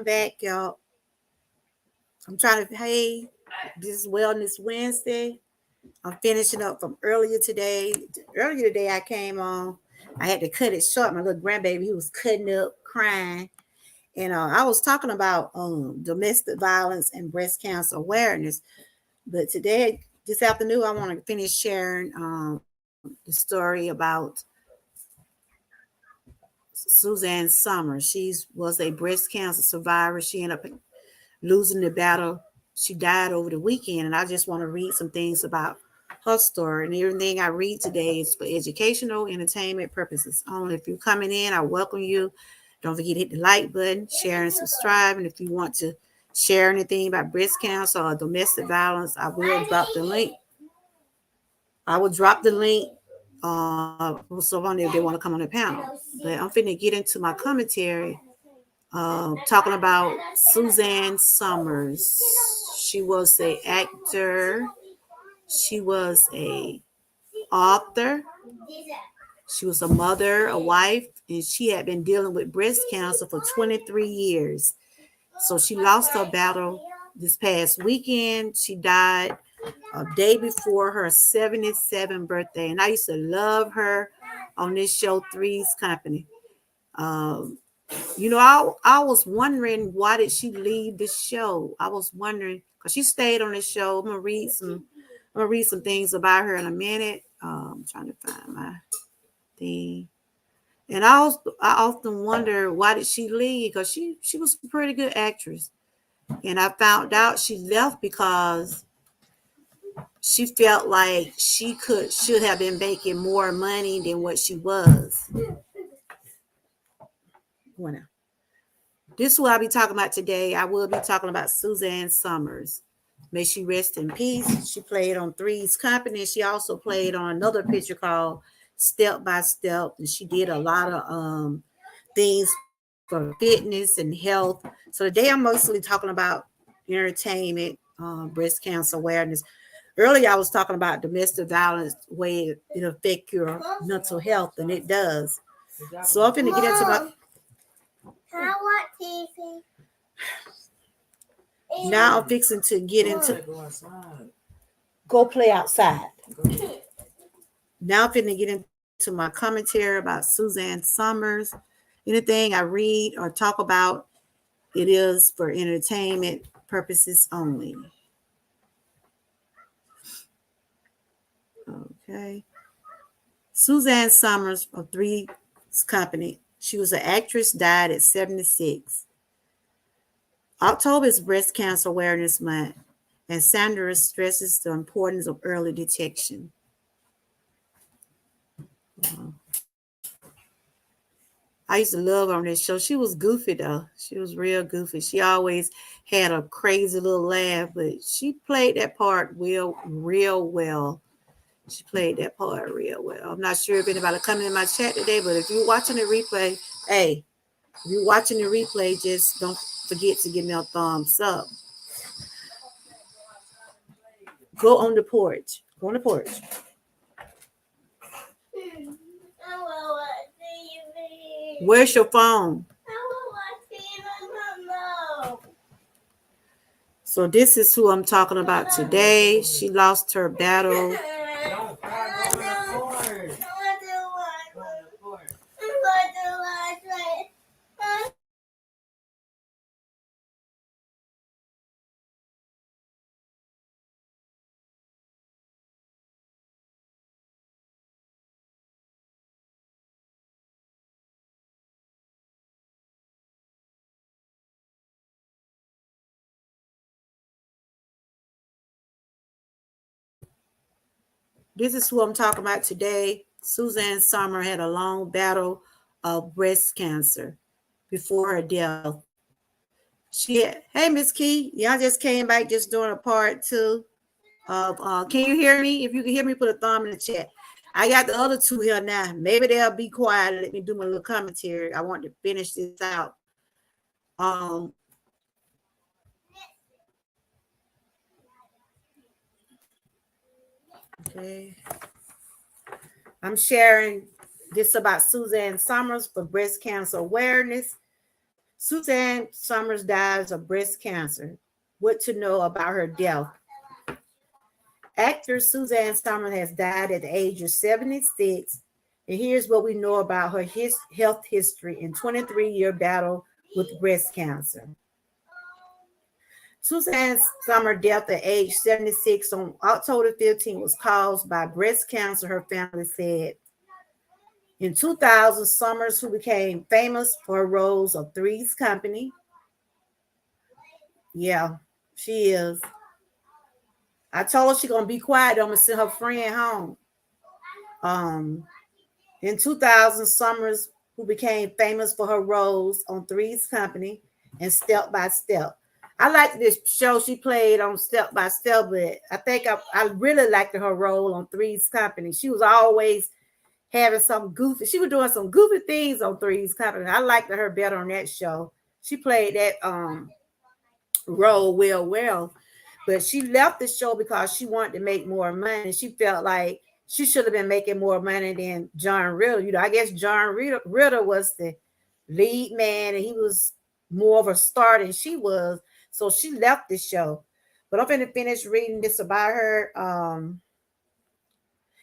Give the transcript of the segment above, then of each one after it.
welcome back, y'all. I'm trying to, hey, this is Wellness Wednesday. I'm finishing up from earlier today. Earlier today, I came on. I had to cut it short. My little grandbaby, he was cutting up, crying. And I was talking about domestic violence and breast cancer awareness. But today, this afternoon, I want to finish sharing the story about Suzanne Summers. She was a breast cancer survivor. She ended up losing the battle. She died over the weekend, and I just want to read some things about her story. And everything I read today is for educational, entertainment purposes only. If you're coming in, I welcome you. Don't forget to hit the like button, share, and subscribe. And if you want to share anything about breast cancer or domestic violence, I will drop the link. I will drop the link so on if they want to come on the panel. But I'm finna get into my commentary talking about Suzanne Summers. She was an actor. She was a author. She was a mother, a wife, and she had been dealing with breast cancer for 23 years. So she lost her battle this past weekend. She died a day before her 77th birthday. And I used to love her on this show, Three's Company. I was wondering, why did she leave the show? I was wondering because she stayed on the show. I'm gonna read some things about her in a minute. I'm trying to find my thing. And I often wonder, why did she leave? Because she was a pretty good actress. And I found out she left because she felt like she should have been making more money than what she was. This is what I'll be talking about today. I will be talking about Suzanne Summers. May she rest in peace. She played on Three's Company. She also played on another picture called Step by Step. And she did a lot of things for fitness and health. So today I'm mostly talking about entertainment, breast cancer awareness. Earlier I was talking about domestic violence, way it affects your mental health, and it does. So I'm going to get into my... Now I'm fixing to get into... Go play outside. Now I'm going to get into my commentary about Suzanne Summers. Anything I read or talk about, it is for entertainment purposes only. Okay. Suzanne Summers of Three's Company. She was an actress, died at 76. October is Breast Cancer Awareness Month, and Sandra stresses the importance of early detection. I used to love her on this show. She was goofy, though. She was real goofy. She always had a crazy little laugh, but she played that part real well. She played that part real well. I'm not sure if anybody coming in my chat today, but if you're watching the replay, hey, if you're watching the replay, just don't forget to give me a thumbs up. Go on the porch. Go on the porch. Where's your phone? So this is who I'm talking about today. She lost her battle. This is who I'm talking about today. Suzanne Summer had a long battle of breast cancer before her death. Hey, Miss Key, y'all just came back just doing a part 2 of, can you hear me? If you can hear me, put a thumb in the chat. I got the other 2 here now. Maybe they'll be quiet and let me do my little commentary. I want to finish this out. Okay. I'm sharing this about Suzanne Summers for breast cancer awareness. Suzanne Summers dies of breast cancer. What to know about her death? Actor Suzanne Summers has died at the age of 76. And here's what we know about her health history in 23-year battle with breast cancer. Suzanne Summers' death at age 76 on October 15 was caused by breast cancer, her family said. In 2000, Summers, who became famous for her roles of Three's Company. Yeah, she is. I told her she's going to be quiet. I'm going to send her friend home. In 2000, Summers, who became famous for her roles on Three's Company and Step by Step. I liked this show she played on Step by Step, but I think I really liked her role on Three's Company. She was always having some goofy. She was doing some goofy things on Three's Company. I liked her better on that show. She played that role well. But she left the show because she wanted to make more money. She felt like she should have been making more money than John Ritter. You know, I guess John Ritter was the lead man, and he was more of a star than she was. So she left the show. But I'm going to finish reading this about her.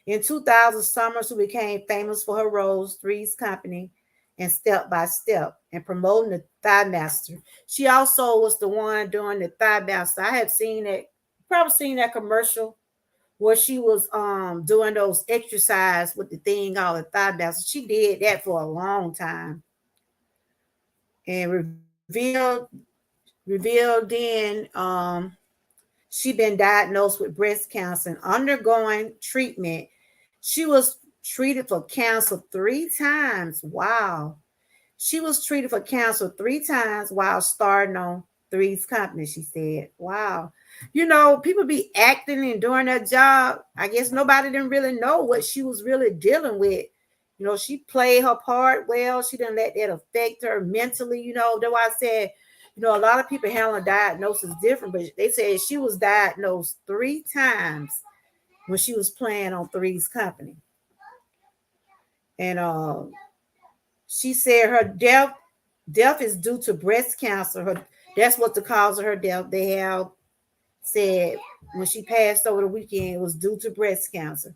In 2000, Summers, who became famous for her roles, Three's Company, and Step by Step, and promoting the Thigh Master. She also was the one doing the Thigh Master. I have seen it, probably seen that commercial where she was doing those exercise with the thing called the Thigh Master. She did that for a long time. And revealed then she been diagnosed with breast cancer and undergoing treatment. She was treated for cancer 3 times. Wow. She was treated for cancer 3 times while starting on Three's Company, she said. Wow. You know, people be acting and doing their job. I guess nobody didn't really know what she was really dealing with. You know, she played her part well. She didn't let that affect her mentally. You know, that's why I said, you know, a lot of people handle diagnosis different, but they said she was diagnosed 3 times when she was playing on Three's Company. And she said her death is due to breast cancer. That's what the cause of her death. They have said when she passed over the weekend, it was due to breast cancer.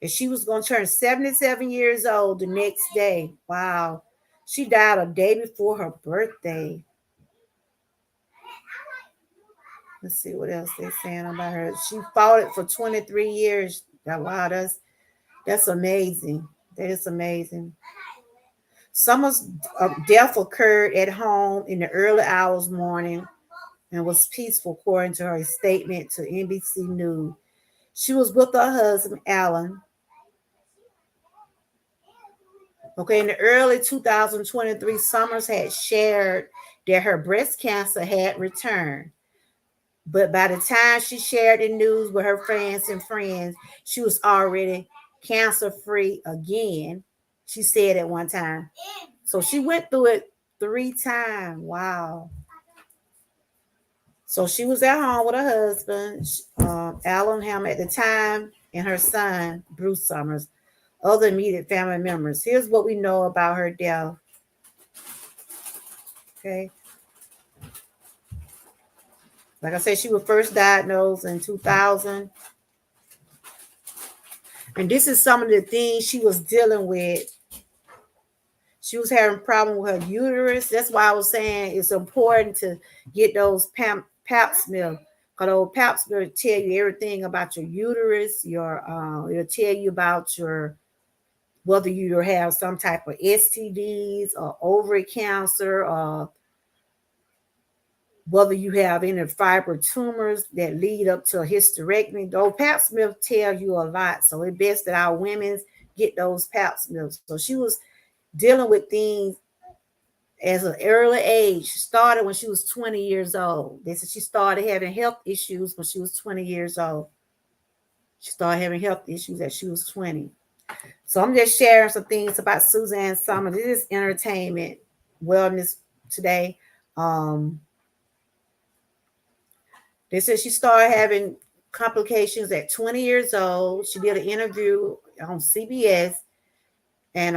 And she was going to turn 77 years old the next day. Wow. She died a day before her birthday. Let's see what else they're saying about her. She fought it for 23 years. Wow, that's amazing. That is amazing. Summer's death occurred at home in the early hours morning and was peaceful, according to her statement to NBC News. She was with her husband, Alan. Okay, in the early 2023, Summers had shared that her breast cancer had returned. But by the time she shared the news with her friends, she was already cancer-free again, she said at one time. So she went through it 3 times. Wow. So she was at home with her husband, Alan Ham at the time, and her son, Bruce Summers, other immediate family members. Here's what we know about her death. Okay. Like I said, she was first diagnosed in 2000. And this is some of the things she was dealing with. She was having a problem with her uterus. That's why I was saying it's important to get those pap smear. Because those pap smear tell you everything about your uterus. It'll tell you about whether you have some type of STDs or ovary cancer, or whether you have any fiber tumors that lead up to a hysterectomy. Those pap smears tell you a lot. So it's best that our women get those pap smears. So she was dealing with things as an early age. She started when she was 20 years old. They said she started having health issues when she was 20 years old. She started having health issues as she was 20. So I'm just sharing some things about Suzanne Summers. This is entertainment, wellness today. They said she started having complications at 20 years old. She did an interview on CBS, and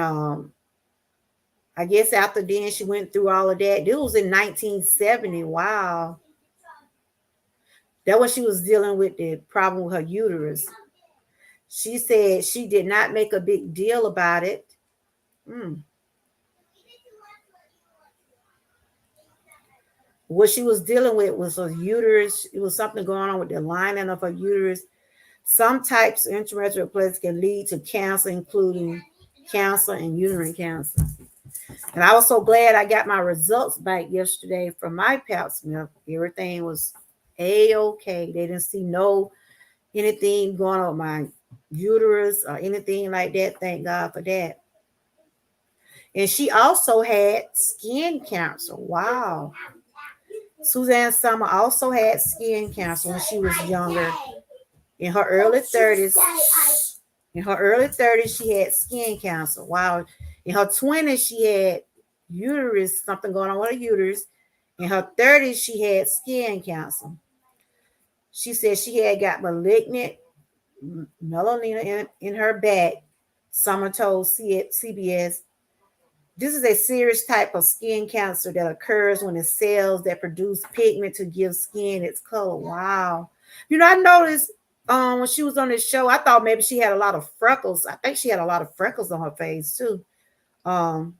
I guess after then she went through all of that. This was in 1970. Wow. That was she was dealing with the problem with her uterus. She said she did not make a big deal about it. Mm. What she was dealing with was her uterus. It was something going on with the lining of her uterus. Some types of intramural places can lead to cancer, including cancer and uterine cancer. And I was so glad I got my results back yesterday from my pap smear. Everything was a-okay. They didn't see no anything going on with my uterus or anything like that. Thank God for that. And she also had skin cancer. Wow. Suzanne Summer also had skin cancer when she was younger. In her early 30s. In her early 30s, she had skin cancer. Wow. In her 20s, she had uterus, something going on with her uterus. In her 30s, she had skin cancer. She said she had got malignant melanoma in her back. Summer told CBS, this is a serious type of skin cancer that occurs when the cells that produce pigment to give skin its color. Wow. You know, I noticed when she was on this show, I thought maybe she had a lot of freckles. I think she had a lot of freckles on her face too. Um,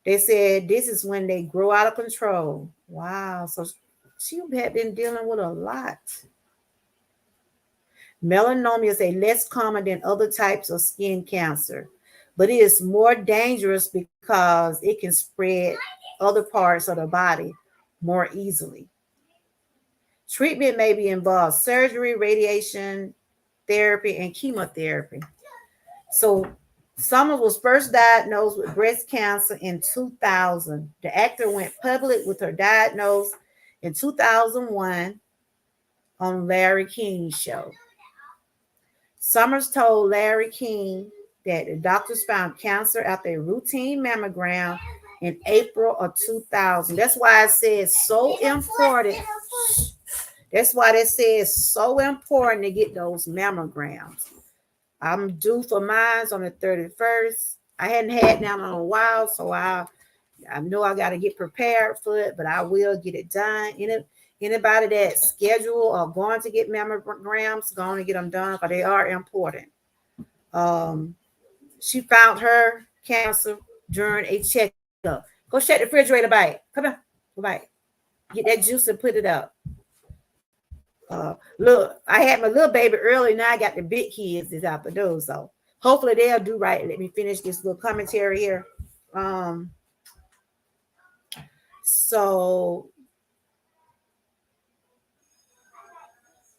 they said this is when they grow out of control. Wow. So she had been dealing with a lot. Melanoma is a less common than other types of skin cancer, but it is more dangerous because it can spread other parts of the body more easily. Treatment may be involved surgery, radiation therapy, and chemotherapy. So Summers was first diagnosed with breast cancer in 2000. The actor went public with her diagnosis in 2001 on Larry King's show. Summers told Larry King that the doctors found cancer after a routine mammogram in April of 2000. That's why I say it's so important. That's why they say it's so important to get those mammograms. I'm due for mine on the 31st. I hadn't had that in a while, so I know I got to get prepared for it, but I will get it done. Anybody that schedule or going to get mammograms, going to get them done because they are important. She found her cancer during a checkup. Go shut the refrigerator by. Come on, go by. Get that juice and put it up. Look, I had my little baby early. Now I got the big kids this afternoon, so hopefully they'll do right. Let me finish this little commentary here. So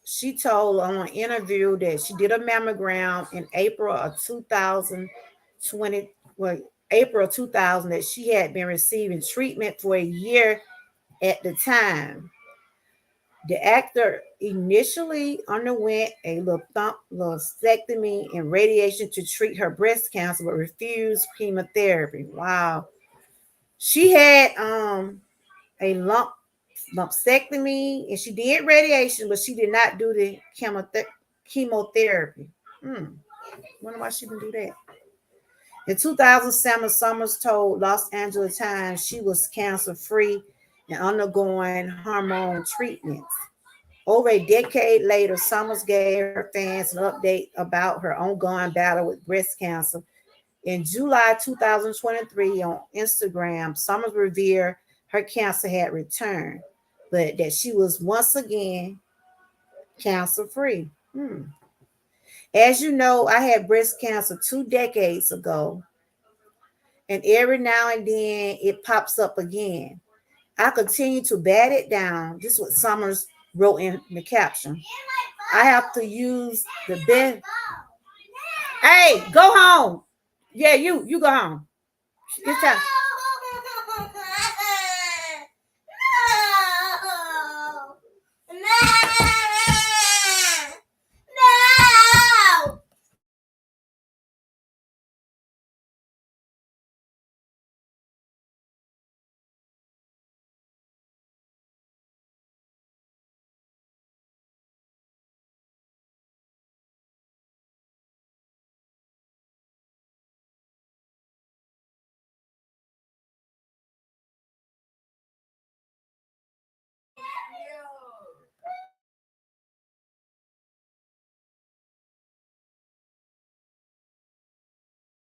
she told on an interview that she did a mammogram in April of 2020. Well, April 2000, that she had been receiving treatment for a year at the time. The actor initially underwent a lumpectomy and radiation to treat her breast cancer, but refused chemotherapy. Wow. She had a lumpectomy and she did radiation, but she did not do the chemotherapy. Wonder why she didn't do that. In 2007, Summers told Los Angeles Times she was cancer free and undergoing hormone treatments. Over a decade later, Summers gave her fans an update about her ongoing battle with breast cancer. In July 2023, on Instagram, Summers revealed her cancer had returned, but that she was once again cancer free. As you know, I had breast cancer 2 decades ago, and every now and then it pops up again. I continue to bat it down. This is what Summers wrote in the caption. I have to use the best. Hey, go home. Yeah, you go home. It's time.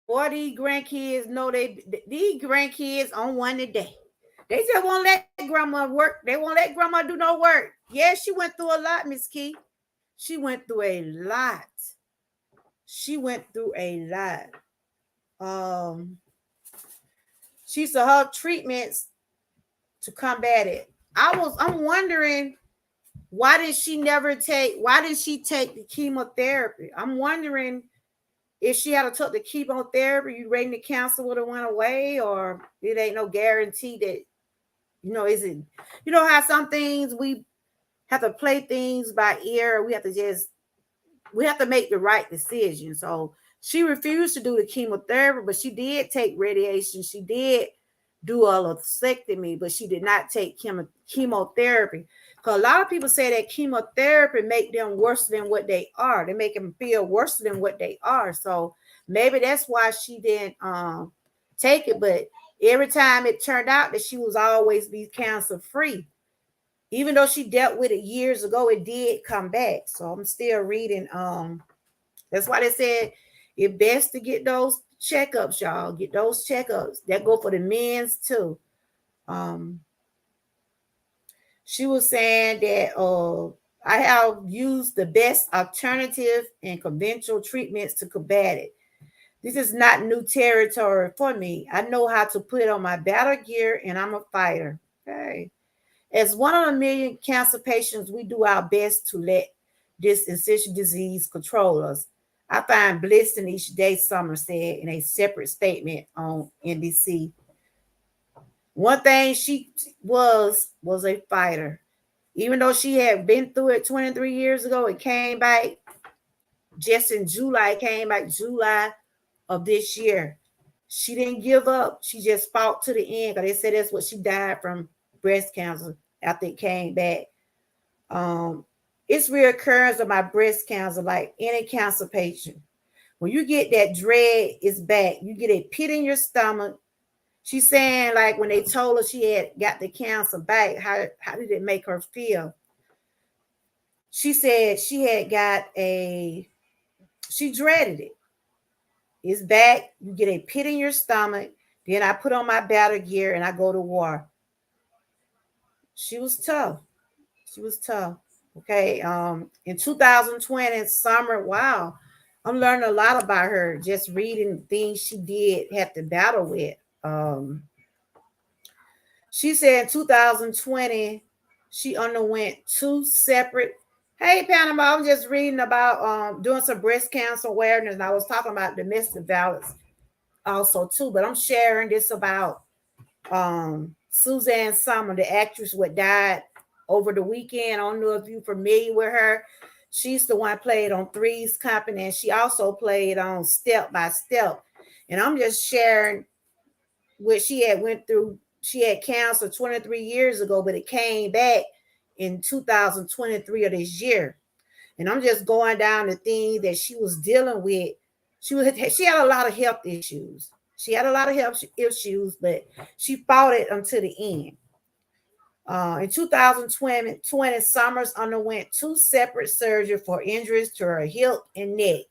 Boy, these grandkids know these grandkids on one today. They just won't let grandma work. They won't let grandma do no work. Yeah, she went through a lot, Miss Key. She went through a lot. She went through a lot. Um, she said her treatments to combat it. I'm wondering why did she take the chemotherapy? I'm wondering if she had to took the chemotherapy, you reckon the cancer would have went away, or it ain't no guarantee that, is it, how some things we have to play things by ear. We have to make the right decision. So she refused to do the chemotherapy, but she did take radiation. She did do a vasectomy, but she did not take chemotherapy. Because a lot of people say that chemotherapy make them worse than what they are. They make them feel worse than what they are. So maybe that's why she didn't take it. But every time it turned out that she was always be cancer free. Even though she dealt with it years ago, it did come back. So I'm still reading. That's why they said it's best to get those checkups, y'all. Get those checkups. That go for the men's too. She was saying that I have used the best alternative and conventional treatments to combat it. This is not new territory for me. I know how to put on my battle gear, and I'm a fighter. Okay. As one of a million cancer patients, we do our best to let this infectious disease control us. I find bliss in each day, Summer said in a separate statement on NBC. One thing she was a fighter. Even though she had been through it 23 years ago, it came back just in July. It came back July of this year. She didn't give up. She just fought to the end, because they said that's what she died from, breast cancer, after it came back. It's reoccurrence of my breast cancer, like any cancer patient. When you get that dread, it's back. You get a pit in your stomach. She's saying, like, when they told her she had got the cancer back, how did it make her feel? She said she dreaded it. It's back. You get a pit in your stomach. Then I put on my battle gear and I go to war. She was tough. Okay. In 2020, Summer, wow. I'm learning a lot about her, just reading things she did have to battle with. She said in 2020, she underwent two separate. Hey, Panama, I'm just reading about doing some breast cancer awareness, and I was talking about domestic violence also too, but I'm sharing this about Suzanne Summer, the actress what died over the weekend. I don't know if you're familiar with her. She's the one played on Three's Company, and she also played on Step by Step. And I'm just sharing what she had went through. She had cancer 23 years ago, but it came back in 2023 of this year. And I'm just going down the things that she was dealing with. She had a lot of health issues. But she fought it until the end. In 2020, Summers underwent two separate surgeries for injuries to her hip and neck.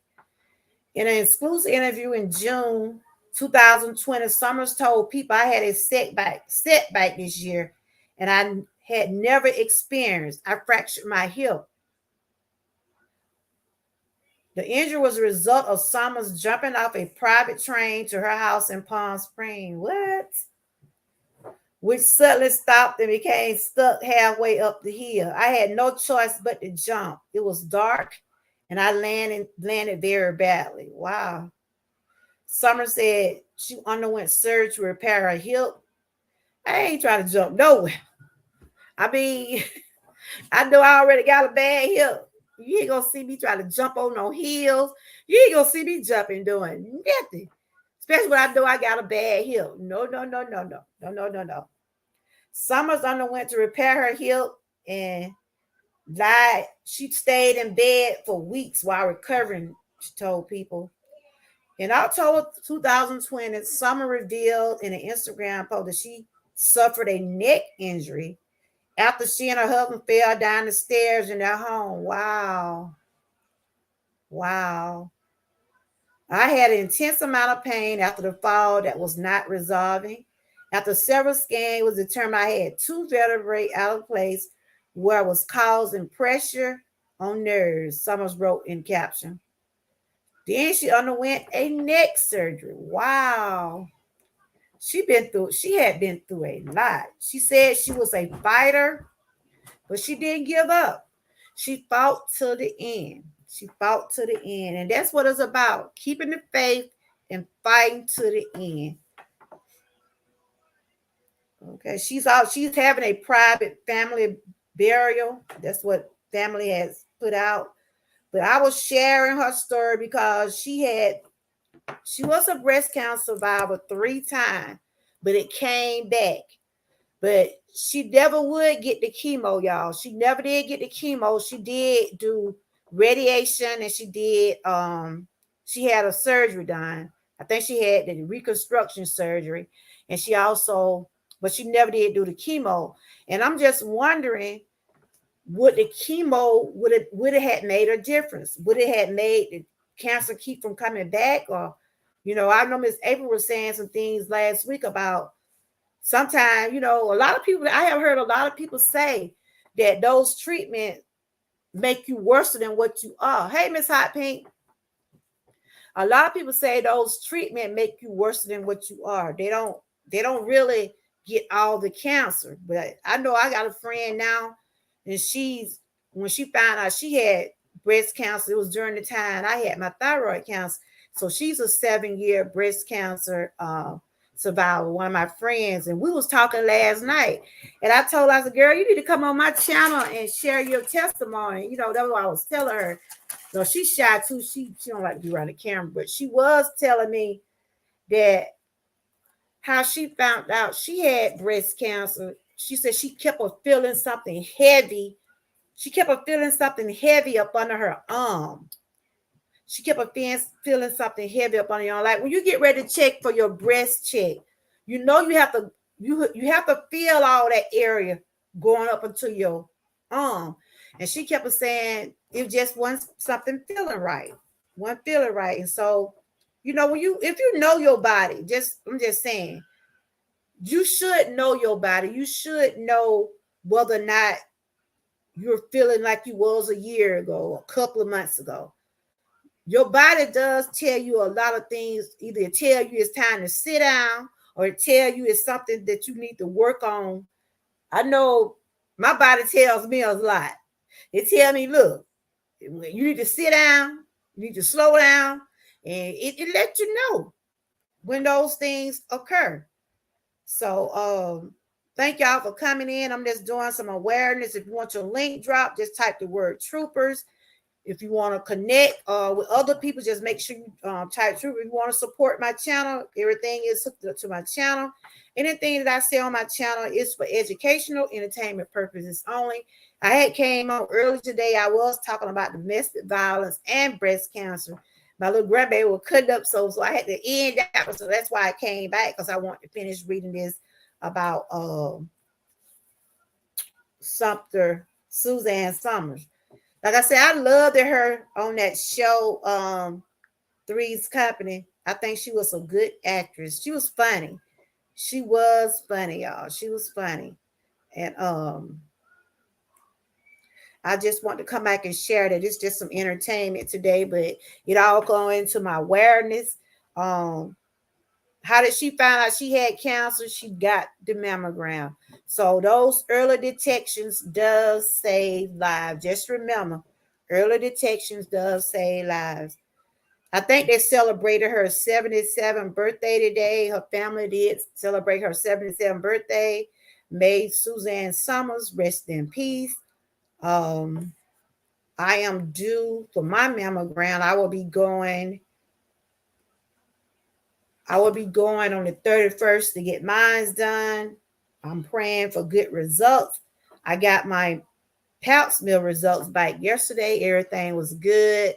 In an exclusive interview in June 2020, Summers told people, I had a setback this year, and I had never experienced. I fractured my hip. The injury was a result of Summers jumping off a private train to her house in Palm Springs. What? Which suddenly stopped and became stuck halfway up the hill. I had no choice but to jump. It was dark, and I landed very badly. Wow. Summer said she underwent surgery to repair her hip. I ain't trying to jump nowhere. I mean, I know I already got a bad hip. You ain't gonna see me trying to jump on no hills. You ain't gonna see me jumping doing nothing. Especially when I know I got a bad hip. No. Summers underwent to repair her hip and died. She stayed in bed for weeks while recovering, she told people. In October 2020, Summer revealed in an Instagram post that she suffered a neck injury after she and her husband fell down the stairs in their home. Wow. I had an intense amount of pain after the fall that was not resolving. After several scans, it was determined I had two vertebrae out of place where it was causing pressure on nerves, Summers wrote in caption. Then she underwent a neck surgery. Wow. She had been through a lot. She said she was a fighter, but she didn't give up. She fought to the end. She fought to the end. And that's what it's about. Keeping the faith and fighting to the end. Okay. She's having a private family burial. That's what family has put out. But I was sharing her story because she was a breast cancer survivor 3 times, but it came back. But she never would get the chemo, y'all. She never did get the chemo. She did do radiation, and she had a surgery done. I think she had the reconstruction surgery, and but she never did do the chemo. And I'm just wondering, would the chemo would it had made a difference? Would it have made the cancer keep from coming back? Or, I know Miss April was saying some things last week about sometimes, a lot of people, I have heard a lot of people say that those treatments make you worse than what you are. Hey, Miss Hot Pink. A lot of people say those treatments make you worse than what you are. They don't really get all the cancer. But I know I got a friend now, and when she found out she had breast cancer, it was during the time I had my thyroid cancer. So she's a 7-year breast cancer survivor, one of my friends, and we was talking last night, and I told her, I said, girl, you need to come on my channel and share your testimony. That's what I was telling her. So she's shy too. She don't like to be around the camera, but she was telling me that how she found out she had breast cancer. She said she kept feeling something heavy. She kept feeling something heavy up under her arm. She kept feeling something heavy up on your arm. Like when you get ready to check for your breast check, you have to feel all that area going up into your arm. And she kept saying it just wasn't something feeling right. Wasn't feeling right. And so, if you know your body, I'm just saying, you should know your body. You should know whether or not you're feeling like you was a year ago, a couple of months ago. Your body does tell you a lot of things. Either it tell you it's time to sit down, or it tell you it's something that you need to work on. I know my body tells me a lot. It tell me, look, you need to sit down, you need to slow down, and it lets you know when those things occur. So thank y'all for coming in. I'm just doing some awareness. If you want your link drop, just type the word troopers. If you want to connect with other people, just make sure you type Trooper. If you want to support my channel, everything is hooked up to my channel. Anything that I say on my channel is for educational, entertainment purposes only. I had came on early today. I was talking about domestic violence and breast cancer. My little grandbaby was cutting up, so I had to end that. So that's why I came back, because I want to finish reading this about Suzanne Summers. Like I said, I loved her on that show, Three's Company. I think she was a good actress. She was funny. She was funny, y'all. She was funny. And I just want to come back and share that it's just some entertainment today, but it all go into my awareness. How did she find out she had cancer? She got the mammogram. So those early detections does save lives. Just remember, early detections does save lives. I think they celebrated her 77th birthday today. Her family did celebrate her 77th birthday. May Suzanne Summers rest in peace. I am due for my mammogram. I will be going on the 31st to get mine done. I'm praying for good results. I got my Pap smear results back yesterday. Everything was good.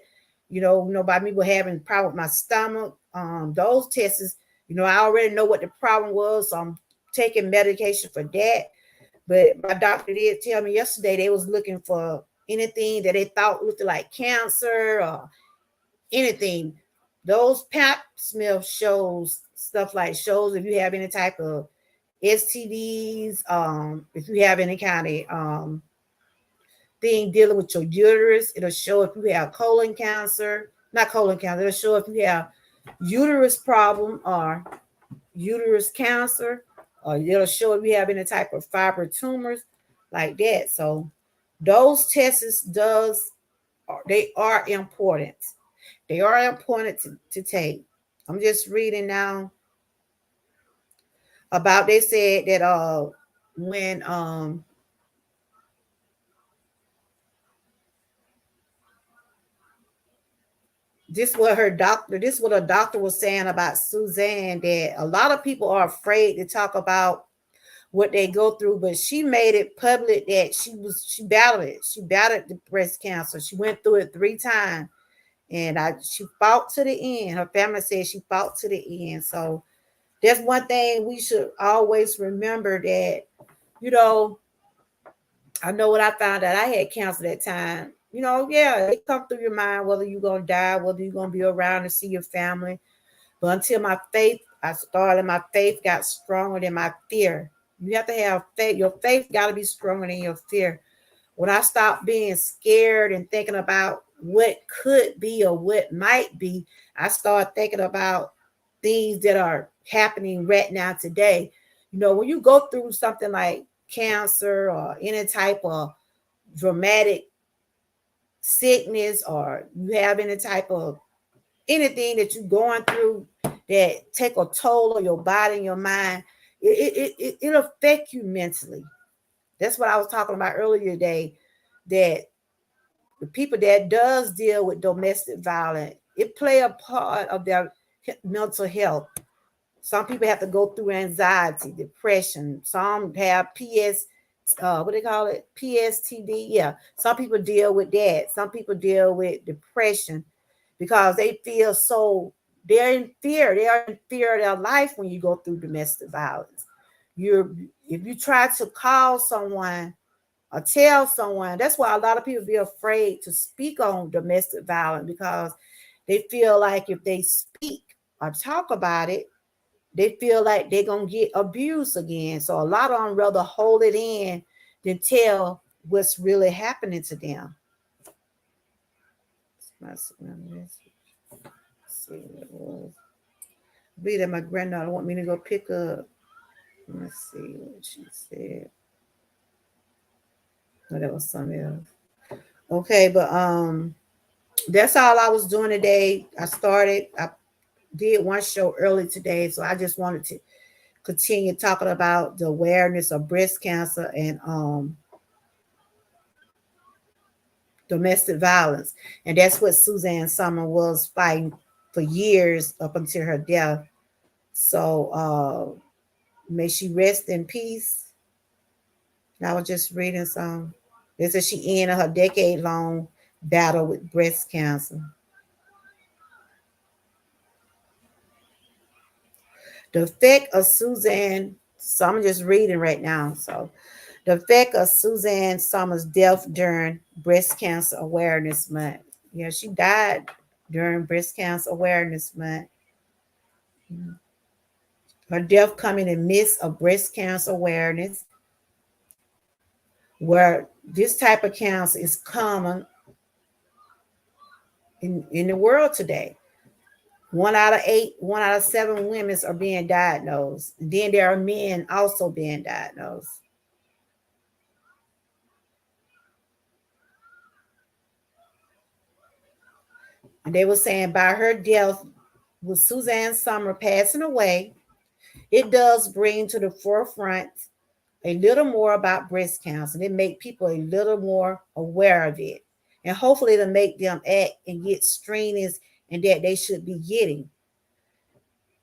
Nobody me were having a problem with my stomach. Those tests, I already know what the problem was. So I'm taking medication for that. But my doctor did tell me yesterday they was looking for anything that they thought looked like cancer or anything. Those pap smear shows stuff like shows if you have any type of STDs, if you have any kind of thing dealing with your uterus, it'll show if you have colon cancer, not colon cancer, it'll show if you have uterus problem or uterus cancer, or it'll show if you have any type of fibroid tumors like that. So those tests they are important. They are important to take. I'm just reading now about they said that when this what a doctor was saying about Suzanne, that a lot of people are afraid to talk about what they go through, but she made it public that she battled it. She battled the breast cancer. She went through it 3 times, and she fought to the end. Her family said she fought to the end. So that's one thing we should always remember, that, you know, I know when I found out I had cancer that time, yeah, it come through your mind whether you're going to die, whether you're going to be around to see your family. But until my faith got stronger than my fear. You have to have faith. Your faith got to be stronger than your fear. When I stopped being scared and thinking about what could be or what might be, I started thinking about things that are happening right now today. When you go through something like cancer or any type of dramatic sickness, or you have any type of anything that you're going through that take a toll on your body and your mind, it'll affect you mentally. That's what I was talking about earlier today, that the people that does deal with domestic violence, it play a part of their mental health. Some people have to go through anxiety, depression. Some have what they call it, PSTD. Yeah, some people deal with that. Some people deal with depression because they feel they're in fear. They are in fear of their life when you go through domestic violence. If you try to call someone or tell someone, that's why a lot of people be afraid to speak on domestic violence, because they feel like if they speak or talk about it, they feel like they're going to get abused again. So a lot of them rather hold it in than tell what's really happening to them. Let's see what it was. I believe that my granddaughter want me to go pick up. Let's see what she said. Oh, that was something else. Okay, but that's all I was doing today. I did one show early today, so I just wanted to continue talking about the awareness of breast cancer and domestic violence. And that's what Suzanne Summer was fighting for years up until her death. So may she rest in peace. And I was just reading some. It says she ended her decade-long battle with breast cancer. The effect of Suzanne, so I'm just reading right now. So the effect of Suzanne Sommer's death during Breast Cancer Awareness Month. Yeah, she died during Breast Cancer Awareness Month. Her death coming in the midst of breast cancer awareness, where this type of cancer is common in the world today. 1 out of 8, 1 out of 7 women are being diagnosed. And then there are men also being diagnosed. And they were saying by her death, with Suzanne Sommer passing away, it does bring to the forefront a little more about breast cancer. And it make people a little more aware of it. And hopefully it'll make them act and get screenings and that they should be getting.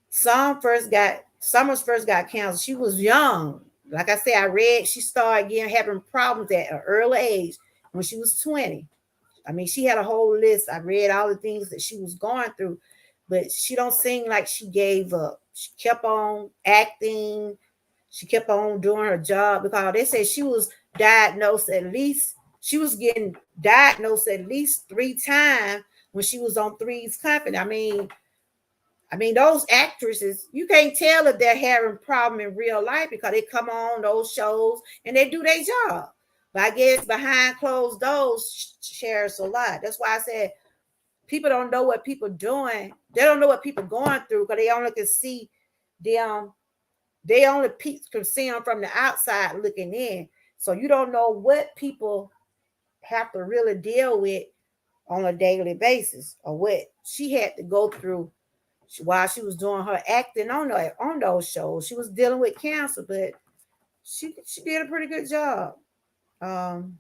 Summers first got cancer. She was young. Like I said, I read she started having problems at an early age when she was 20. I mean, she had a whole list. I read all the things that she was going through, but she don't seem like she gave up. She kept on acting. She kept on doing her job, because they said she was getting diagnosed at least 3 times when she was on Three's Company. I mean, I mean, those actresses, you can't tell if they're having a problem in real life because they come on those shows and they do their job. But I guess behind closed doors shares a lot. That's why I said people don't know what people doing. They don't know what people going through because they only can see them. They only can see them from the outside looking in. So you don't know what people have to really deal with on a daily basis or what she had to go through while she was doing her acting on those shows. She was dealing with cancer, but she did a pretty good job. Um,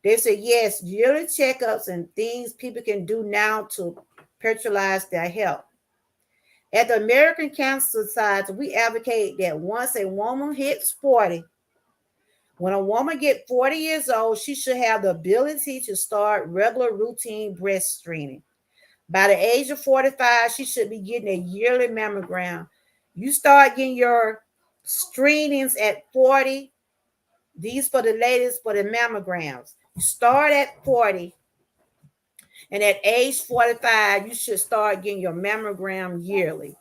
they said yes, yearly checkups and things people can do now to patronize their health. At the American Cancer Society, we advocate that once a woman hits 40, when a woman gets 40 years old, she should have the ability to start regular routine breast screening. By the age of 45, she should be getting a yearly mammogram. You start getting your screenings at 40. These for the ladies for the mammograms. You start at 40, and at age 45, you should start getting your mammogram yearly.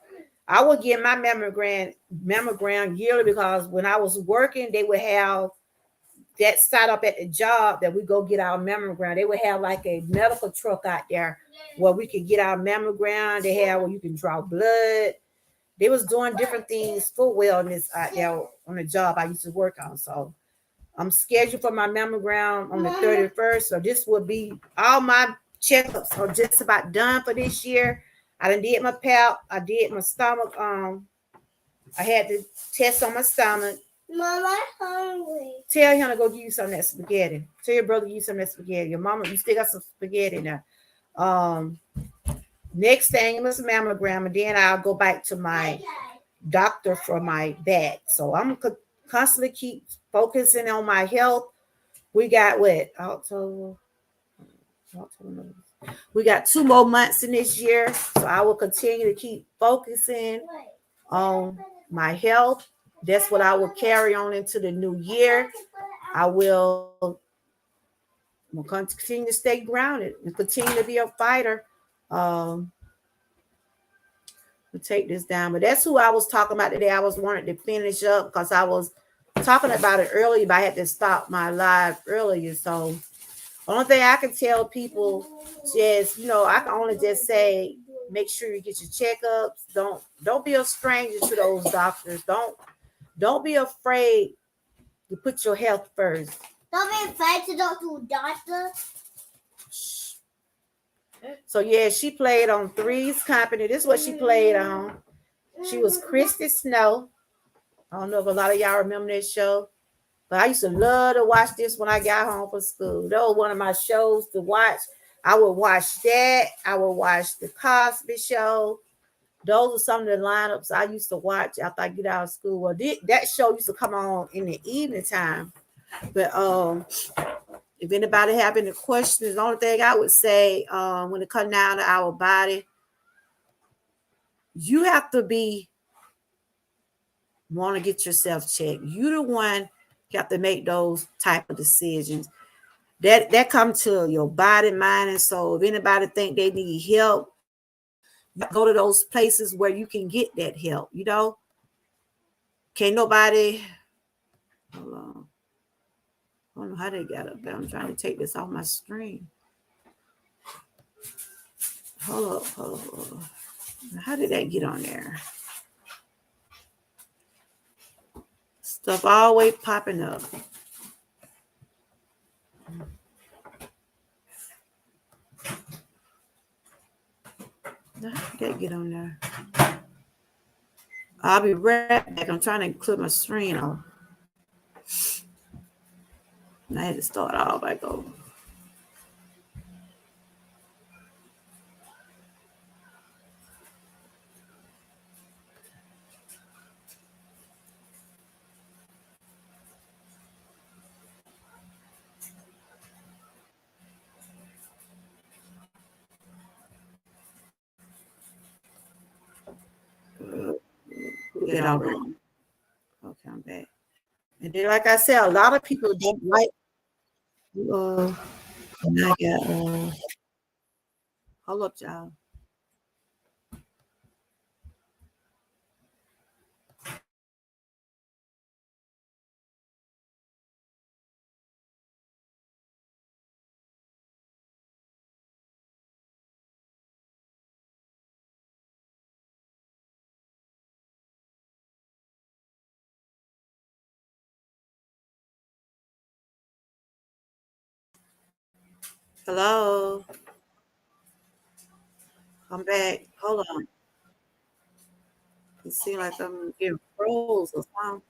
I would get my mammogram yearly because when I was working, they would have that set up at the job that we go get our mammogram. They would have like a medical truck out there where we could get our mammogram. They have where you can draw blood. They was doing different things for wellness out there on the job I used to work on. So I'm scheduled for my mammogram on the 31st. So this will be all my checkups are just about done for this year. I done did my pap. I did my stomach. I had to test on my stomach. Mama, I'm hungry. Tell him to go give you some of that spaghetti. Tell your brother to give you some of that spaghetti. Your mama, you still got some spaghetti now. Next thing is mammogram, and then I'll go back to my doctor for my back. So I'm constantly keep focusing on my health. We got what? October. We got 2 more months in this year, so I will continue to keep focusing on my health. That's what I will carry on into the new year. I will continue to stay grounded and continue to be a fighter. We'll take this down, but that's who I was talking about today. I was wanting to finish up because I was talking about it earlier, but I had to stop my live earlier. So only thing I can tell people is, I can only just say, make sure you get your checkups. Don't be a stranger to those doctors. Don't be afraid to put your health first. Don't be afraid to go to a doctor. So yeah, she played on Three's Company. This is what she played on. She was Christy Snow. I don't know if a lot of y'all remember that show, but I used to love to watch this when I got home from school. That was one of my shows to watch. I would watch that. I would watch the Cosby Show. Those are some of the lineups I used to watch after I get out of school. Well, that show used to come on in the evening time. But if anybody have any questions, the only thing I would say when it comes down to our body, you have to want to get yourself checked. You the one you have to make those type of decisions. That comes to your body, mind, and soul. If anybody think they need help, you go to those places where you can get that help. Can't nobody. Hold on. I don't know how they got up there. I'm trying to take this off my screen. Hold up. How did that get on there? Stuff always popping up. How did that get on there? I'll be right back. I'm trying to clear my screen off. I had to start all back over. Get all right. Okay, I'm back. And then, like I said, a lot of people don't like. And I got. Hold up, y'all. Hello. I'm back. Hold on. It seems like I'm getting froze or something.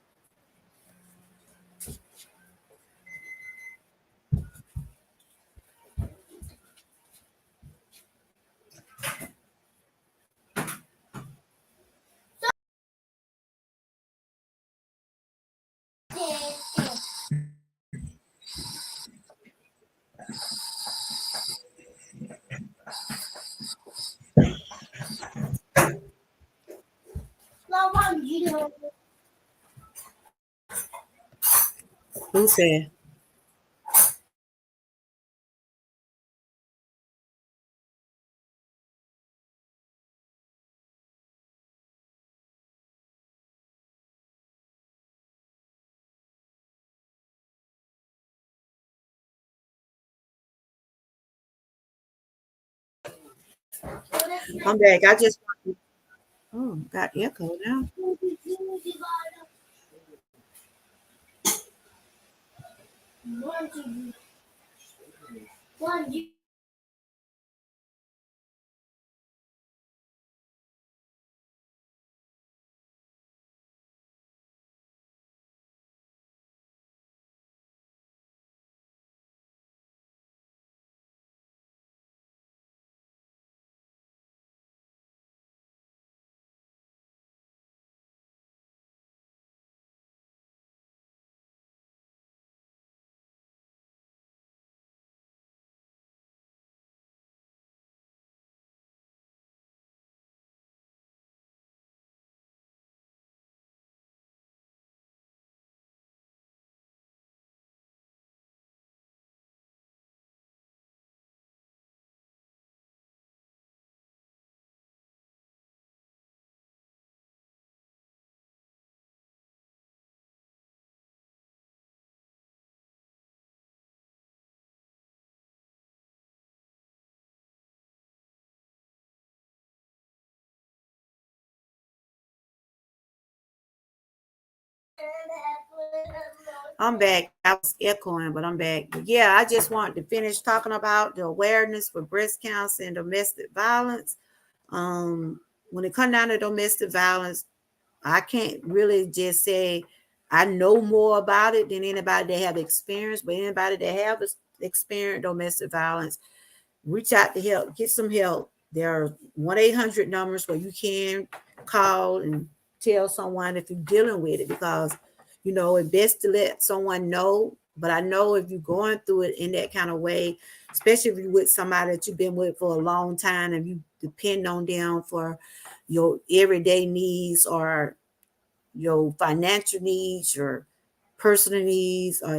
Who said? I'm back. I just got echo now. I'm back. I was echoing, but I'm back. But yeah, I just wanted to finish talking about the awareness for breast cancer and domestic violence. When it comes down to domestic violence, I can't really just say I know more about it than anybody that have experience, but anybody that have experienced domestic violence, reach out to help, get some help. There are 1-800 numbers where you can call and tell someone if you're dealing with it, because it's best to let someone know. But I know if you're going through it in that kind of way, especially if you're with somebody that you've been with for a long time and you depend on them for your everyday needs or your financial needs, your personal needs, or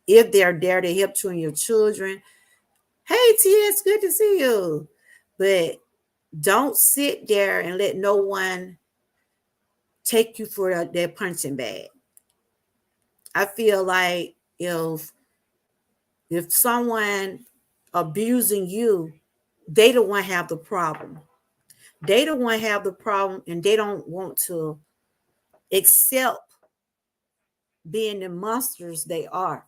if they're there to help you and your children. Hey, T, it's good to see you. But don't sit there and let no one take you for their punching bag. I feel like if someone abusing you, they don't want to have the problem. They don't want to have the problem, and they don't want to accept being the monsters they are.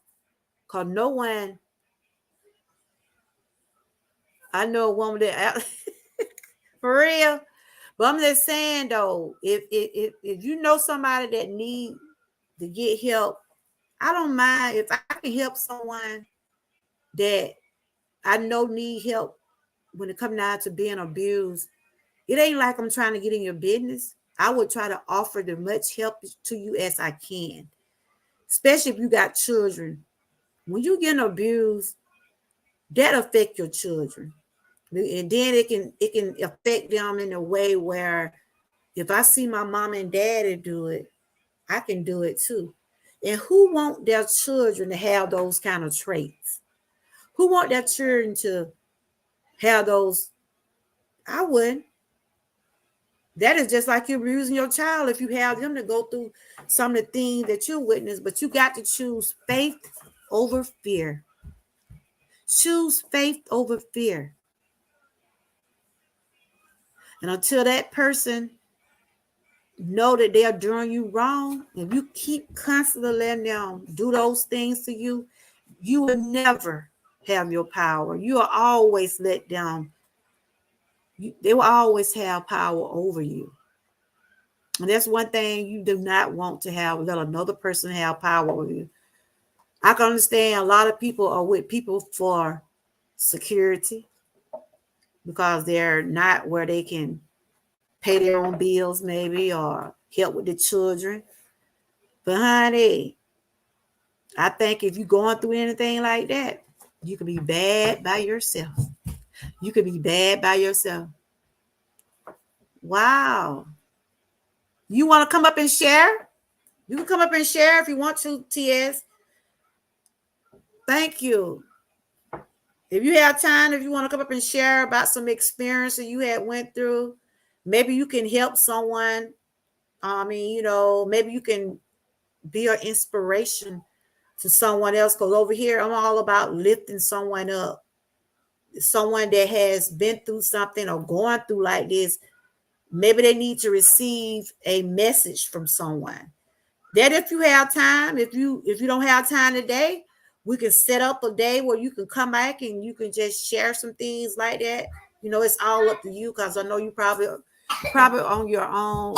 Cause no one, I know a woman that for real. But I'm just saying though, if you know somebody that need to get help, I don't mind if I can help someone that I know need help when it comes down to being abused. It ain't like I'm trying to get in your business. I would try to offer the much help to you as I can, especially if you got children. When you get abused, that affect your children, and then it can affect them in a way where if I see my mom and daddy do it, I can do it too. And who want their children to have those kind of traits? Who want their children to have those? I wouldn't. That is just like you're abusing your child if you have them to go through some of the things that you witness. But you got to choose faith over fear. Choose faith over fear. And until that person know that they're doing you wrong, if you keep constantly letting them do those things to you, you will never have your power. You will always let them, they will always have power over you. And that's one thing you do not want to have, let another person have power over you. I can understand a lot of people are with people for security because they're not where they can pay their own bills, maybe, or help with the children. But honey, I think if you're going through anything like that, you can be bad by yourself. You can be bad by yourself. Wow. You want to come up and share? You can come up and share if you want to, TS. Thank you. If you have time, if you want to come up and share about some experience that you had went through, maybe you can help someone. I mean, maybe you can be an inspiration to someone else. Because over here, I'm all about lifting someone up. Someone that has been through something or going through like this. Maybe they need to receive a message from someone. That if you have time, if you don't have time today, we can set up a day where you can come back and you can just share some things like that. It's all up to you because I know you probably on your own.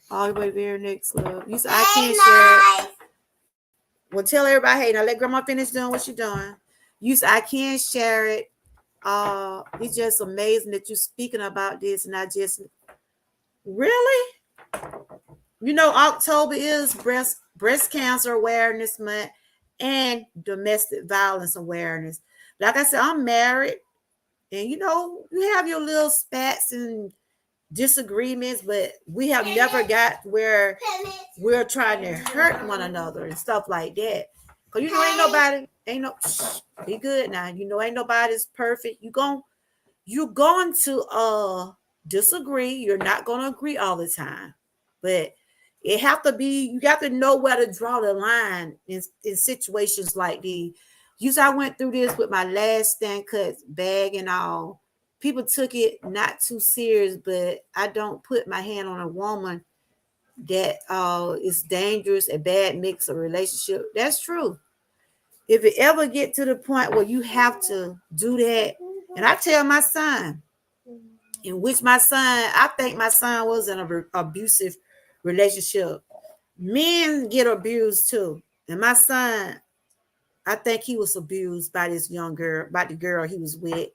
All the way there next, love. You said I can't share it. Well, tell everybody, hey, now let grandma finish doing what she's doing. You said I can't share it. It's just amazing that you're speaking about this, and I just really. October is breast cancer awareness month and domestic violence awareness. Like I said, I'm married, and you have your little spats and disagreements, but we have never got where we're trying to hurt one another and stuff like that. Because be good now. Ain't nobody's perfect. You're going to disagree. You're not going to agree all the time, but it have to be, you got to know where to draw the line in situations like these. I went through this with my last stand cut bag and all. People took it not too serious, but I don't put my hand on a woman that is dangerous, a bad mix of relationship. That's true. If it ever get to the point where you have to do that, and I tell my son, in which I think my son was in an abusive relationship. Men get abused too. And my son, I think he was abused by this young girl, by the girl he was with,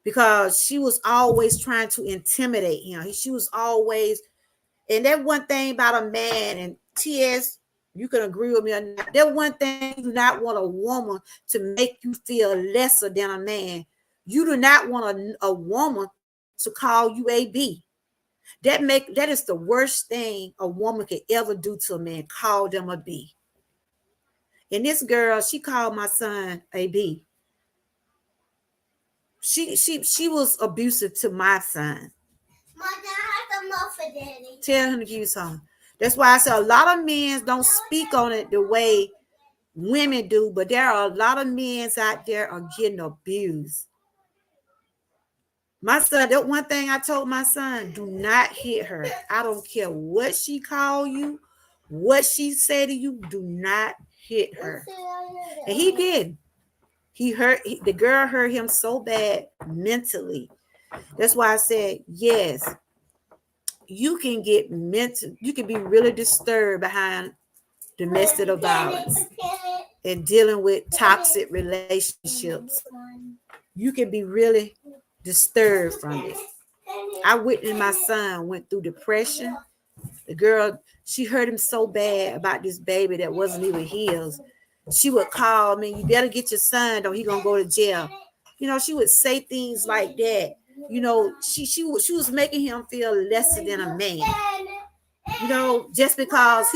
because she was always trying to intimidate him. She was always, and that one thing about a man, and TS, you can agree with me or not, that one thing you do not want a woman to make you feel lesser than a man. You do not want a woman to call you a B. That is the worst thing a woman could ever do to a man, call them a B. And this girl, she called my son a B. She was abusive to my son. Mom, I have the muffin, Daddy. Tell him to give you some. That's why I said a lot of men don't speak on it the way women do, but there are a lot of men out there are getting abused. My son, that one thing I told my son, do not hit her. I don't care what she call you, what she say to you, do not hit her. And he did. The girl hurt him so bad mentally. That's why I said, yes, you can get you can be really disturbed behind domestic violence and dealing with toxic relationships. You can be really disturbed from it. I witnessed my son went through depression. The girl, she hurt him so bad about this baby that wasn't even his. She would call me, you better get your son, or he gonna go to jail. She would say things like that. She was making him feel lesser than a man. Just because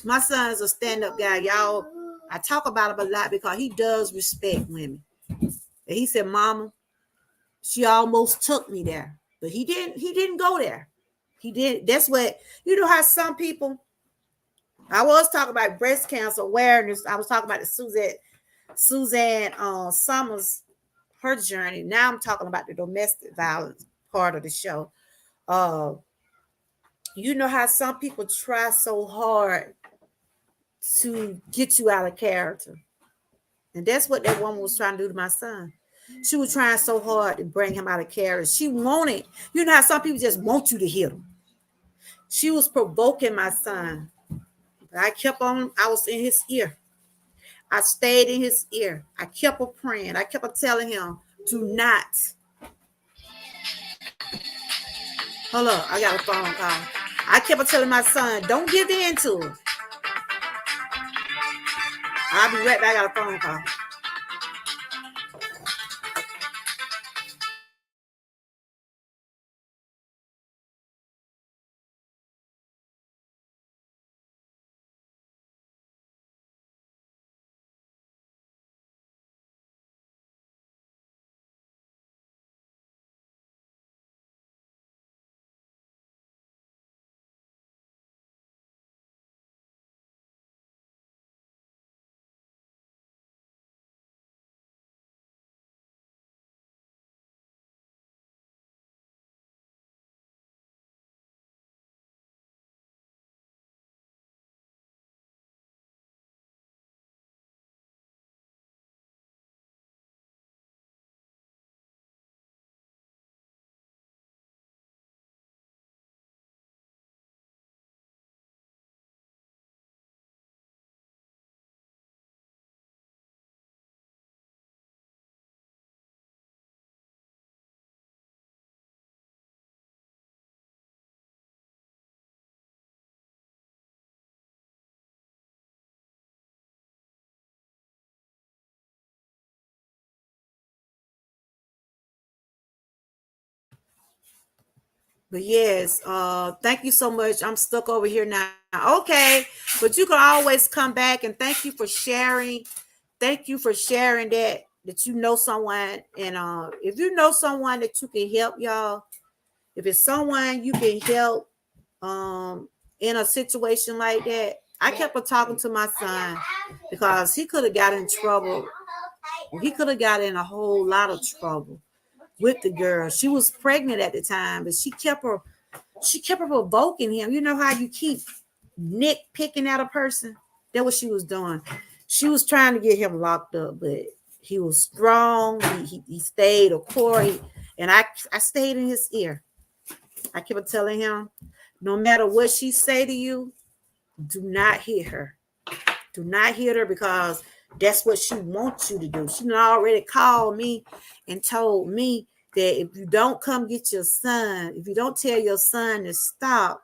my son's a stand-up guy, y'all. I talk about him a lot because he does respect women. And he said, Mama, she almost took me there, but he didn't go there. He did. That's what, how some people, I was talking about breast cancer awareness. I was talking about the Suzanne Summers, her journey. Now I'm talking about the domestic violence part of the show. How some people try so hard to get you out of character. And that's what that woman was trying to do to my son. She was trying so hard to bring him out of character. She wanted, you know how some people just want you to hit them. She was provoking my son. But I kept on, I was in his ear. I stayed in his ear. I kept on praying. I kept on telling him, do not. Hold up, I got a phone call. I kept on telling my son, don't give in to it. I'll be right back. I got a phone call. But yes, thank you so much. I'm stuck over here now. Okay, but you can always come back, and thank you for sharing. Thank you for sharing that you know someone, and if you know someone that you can help, y'all. If it's someone you can help, in a situation like that, I kept on talking to my son because he could have got in trouble. He could have got in a whole lot of trouble with the girl. She was pregnant at the time, but she kept her provoking him. You know how you keep nitpicking at a person? That's what she was doing. She was trying to get him locked up, but he was strong. He stayed a core, and I stayed in his ear. I kept telling him, no matter what she say to you, do not hit her. Do not hit her because that's what she wants you to do. She already called me and told me that if you don't come get your son, if you don't tell your son to stop,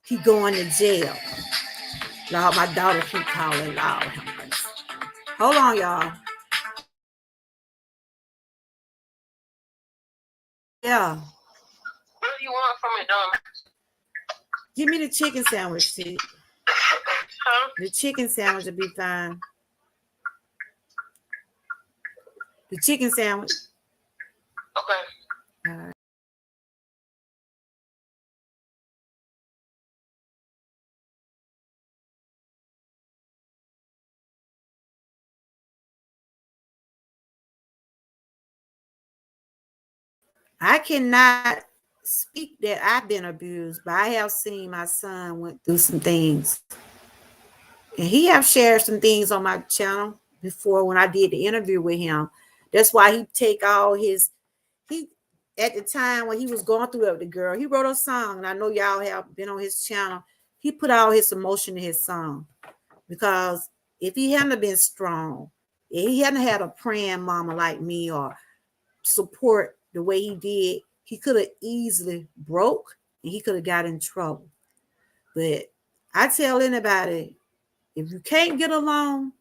he going to jail. Lord, my daughter keep calling. Lord, hold on, y'all. Yeah. What do you want from McDonald's? Give me the chicken sandwich, see. Huh? The chicken sandwich will be fine. The chicken sandwich. Okay. All right. I cannot speak that I've been abused, but I have seen my son went through some things. And he have shared some things on my channel before when I did the interview with him. That's why he take all his, he at the time when he was going through it with the girl, he wrote a song. And I know y'all have been on his channel. He put all his emotion in his song. Because if he hadn't been strong, if he hadn't had a praying mama like me or support the way he did, he could have easily broke and he could have got in trouble. But I tell anybody, if you can't get along,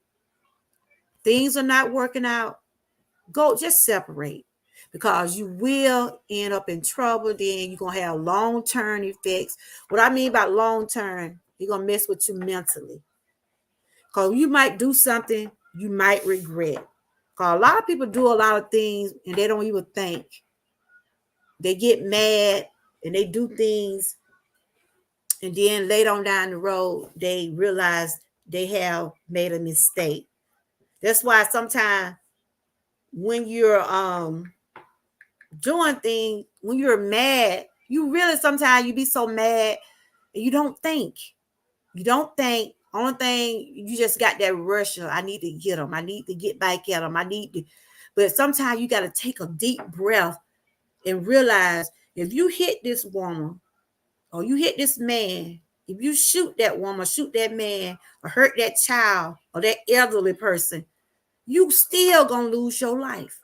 things are not working out, go just separate because you will end up in trouble. Then you're going to have long-term effects. What I mean by long-term, you're going to mess with you mentally. Because you might do something you might regret. Because a lot of people do a lot of things and they don't even think. They get mad and they do things. And then later on down the road, they realize they have made a mistake. That's why sometimes when you're doing things, when you're mad, you really sometimes you be so mad and you don't think. You don't think Only thing you just got that rush of, I need to get them. I need to get back at them. I need to. But sometimes you got to take a deep breath and realize if you hit this woman or you hit this man, if you shoot that woman, shoot that man, or hurt that child or that elderly person, you still gonna lose your life.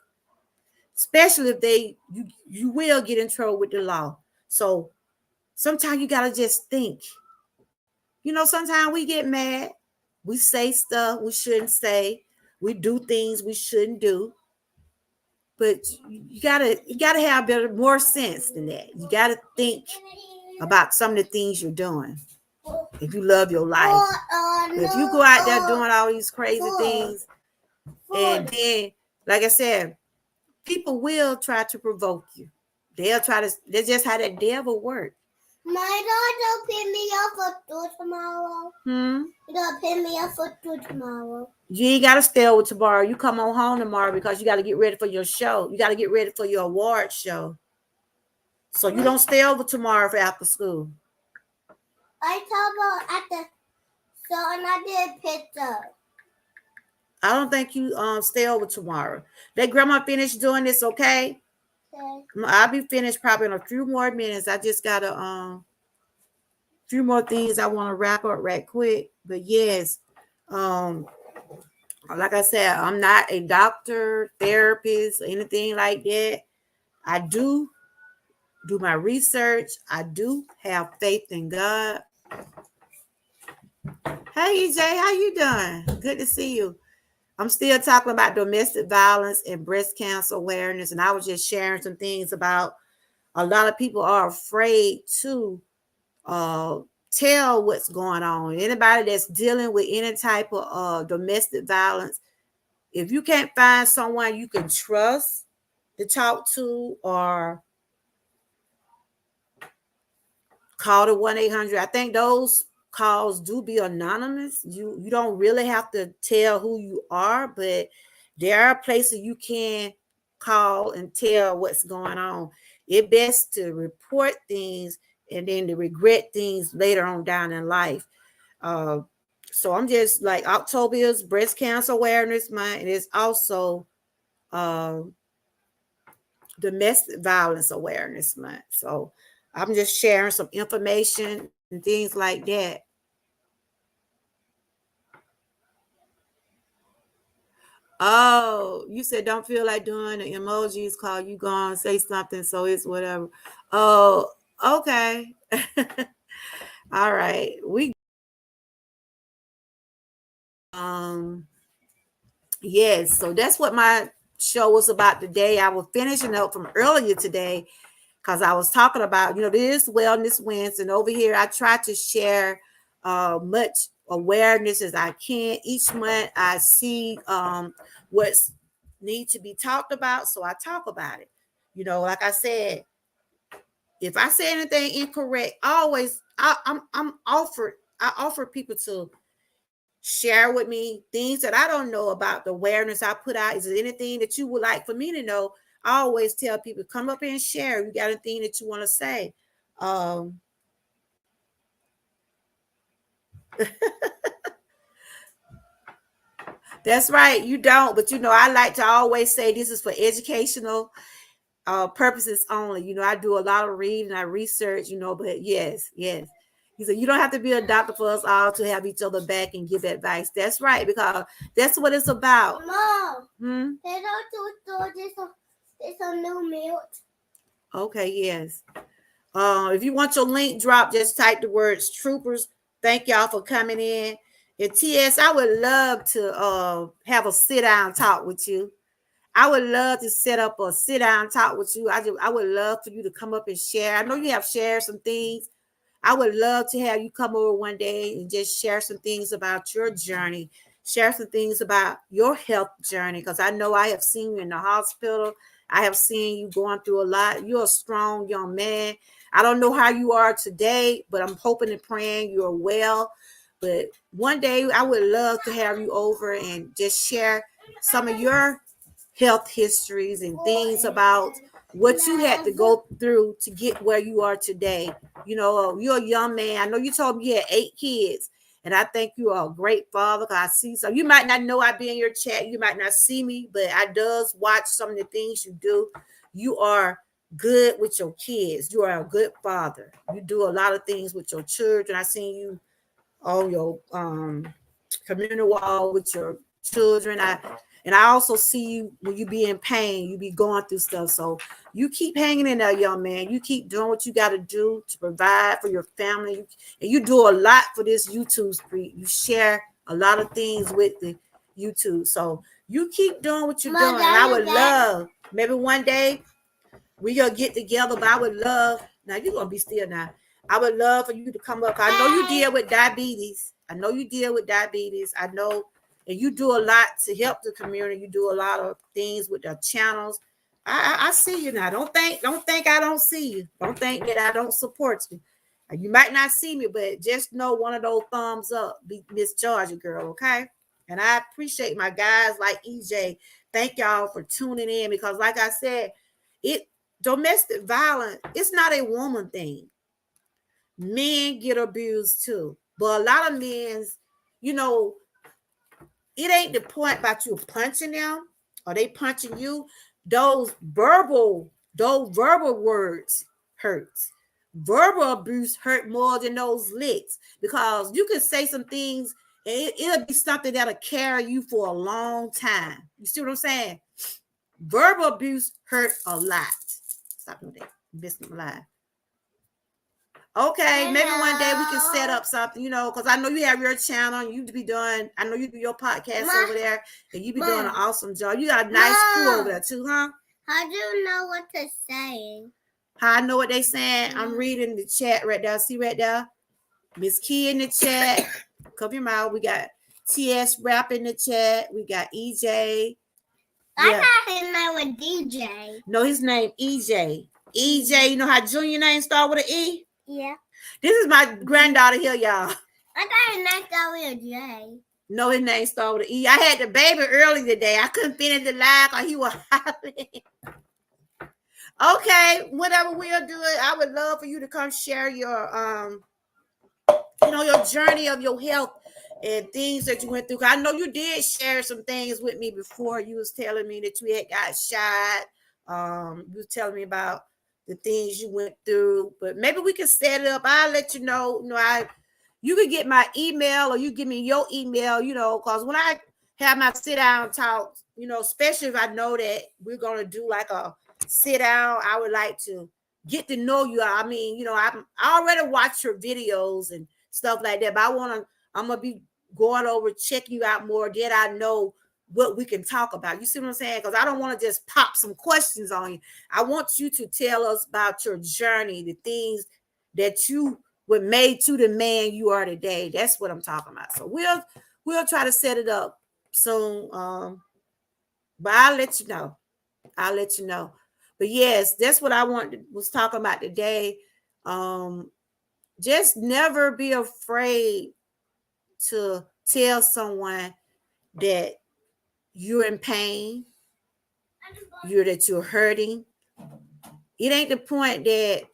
Especially if you will get in trouble with the law. So sometimes you gotta just think. Sometimes we get mad. We say stuff we shouldn't say. We do things we shouldn't do. But you gotta have more sense than that. You gotta think about some of the things you're doing. If you love your life, but if you go out there doing all these crazy things, and then, like I said, people will try to provoke you. They'll try to. That's just how that devil works. My daughter pick me up for two tomorrow. You gonna pick me up for two tomorrow. You ain't gotta stay over tomorrow. You come on home tomorrow because you got to get ready for your show. You got to get ready for your award show. So you don't stay over tomorrow for after school. I talk about at the so and I did pizza. I don't think you stay over tomorrow. Let grandma finish doing this, okay? Okay. I'll be finished probably in a few more minutes. I just got a few more things I want to wrap up right quick. But yes, like I said, I'm not a doctor, therapist, or anything like that. I do my research. I do have faith in God. Hey, EJ, how you doing? Good to see you. I'm still talking about domestic violence and breast cancer awareness, and I was just sharing some things about a lot of people are afraid to tell what's going on. Anybody that's dealing with any type of domestic violence, if you can't find someone you can trust to talk to, or call the 1-800. I think those calls do be anonymous. You don't really have to tell who you are, but there are places you can call and tell what's going on. It's best to report things and then to regret things later on down in life. So I'm just like, October is Breast Cancer Awareness Month, and it's also Domestic Violence Awareness Month. So I'm just sharing some information and things like that. Oh, you said don't feel like doing the emojis, call you gone, say something, so it's whatever. Oh, okay. All right. Yes, so that's what my show was about today. I was finishing up from earlier today because I was talking about, this Wellness Wednesday, and over here I try to share much awareness as I can. Each month I see what's need to be talked about, so I talk about it. Like I said, if I say anything incorrect, I offer people to share with me things that I don't know about the awareness I put out. Is there anything that you would like for me to know? I always tell people, come up here and share. You got anything that you want to say? That's right. You don't, but I like to always say this is for educational purposes only. I do a lot of reading, I research, but yes. He said, you don't have to be a doctor for us all to have each other back and give advice. That's right, because that's what it's about. Mom, they don't do this a new milk. Okay, yes. If you want your link drop, just type the words troopers. Thank y'all for coming in. And TS, I would love to have a sit down talk with you. I would love to set up a sit down talk with you. I would love for you to come up and share. I know you have shared some things. I would love to have you come over one day and just share some things about your journey, share some things about your health journey, because I know I have seen you in the hospital. I have seen you going through a lot. You're a strong young man. I don't know how you are today, but I'm hoping and praying you're well. But one day I would love to have you over and just share some of your health histories and things about what you had to go through to get where you are today. You're a young man. I know you told me you had 8 kids, And I think you are a great father because I see some. You might not know I be in your chat. You might not see me, but I does watch some of the things you do. You are good with your kids. You are a good father. You do a lot of things with your children. I seen you on your community wall with your children. I also see you when you be in pain, you be going through stuff. So you keep hanging in there, young man. You keep doing what you got to do to provide for your family. And you do a lot for this YouTube street. You share a lot of things with the YouTube. So you keep doing what you're doing. And I would love, maybe one day we gonna get together, but I would love, now you're gonna be still now. I would love for you to come up. I know you deal with diabetes. I know, and you do a lot to help the community. You do a lot of things with the channels. I see you now. Don't think I don't see you. Don't think that I don't support you. You might not see me, but just know one of those thumbs up, Miss Georgia girl, okay? And I appreciate my guys like EJ. Thank y'all for tuning in because, like I said, domestic violence, it's not a woman thing. Men get abused too. But a lot of men's, it ain't the point about you punching them or they punching you. Those verbal words hurts. Verbal abuse hurt more than those licks because you can say some things and it'll be something that'll carry you for a long time. You see what I'm saying? Verbal abuse hurt a lot. Stop doing that. Missing my life. Okay, maybe one day we can set up something, because I know you have your channel and you be doing, I know you do your podcast over there and you be doing an awesome job. You got a nice crew over there too, huh? How do you know what they're saying? How I know what they saying? I'm reading the chat right there. See right there? Miss Key in the chat. Cover your mouth. We got TS Rap in the chat. We got EJ. I thought his name was DJ. No, his name EJ. EJ, you know how junior name start with an E? Yeah. This is my granddaughter here, y'all. I thought his name started with a J. No, his name started with an E. I had the baby early today. I couldn't finish the live because he was hollering. Okay, whatever we'll do it. I would love for you to come share your your journey of your health and things that you went through. I know you did share some things with me before. You was telling me that you had got shot. You was telling me about the things you went through, but maybe we can set it up. I'll let you know. You can get my email or you give me your email, because when I have my sit down talk, especially if I know that we're going to do like a sit down, I would like to get to know you. I mean, I already watched your videos and stuff like that, but I'm going to be going over, checking you out more. Did I know what we can talk about? You see what I'm saying? Because I don't want to just pop some questions on you. I want you to tell us about your journey, the things that you were made to the man you are today. That's what I'm talking about. So we'll try to set it up soon. But I'll let you know. But yes, that's what I was talking about today. Just never be afraid to tell someone that you're in pain, that you're hurting. It ain't the point that,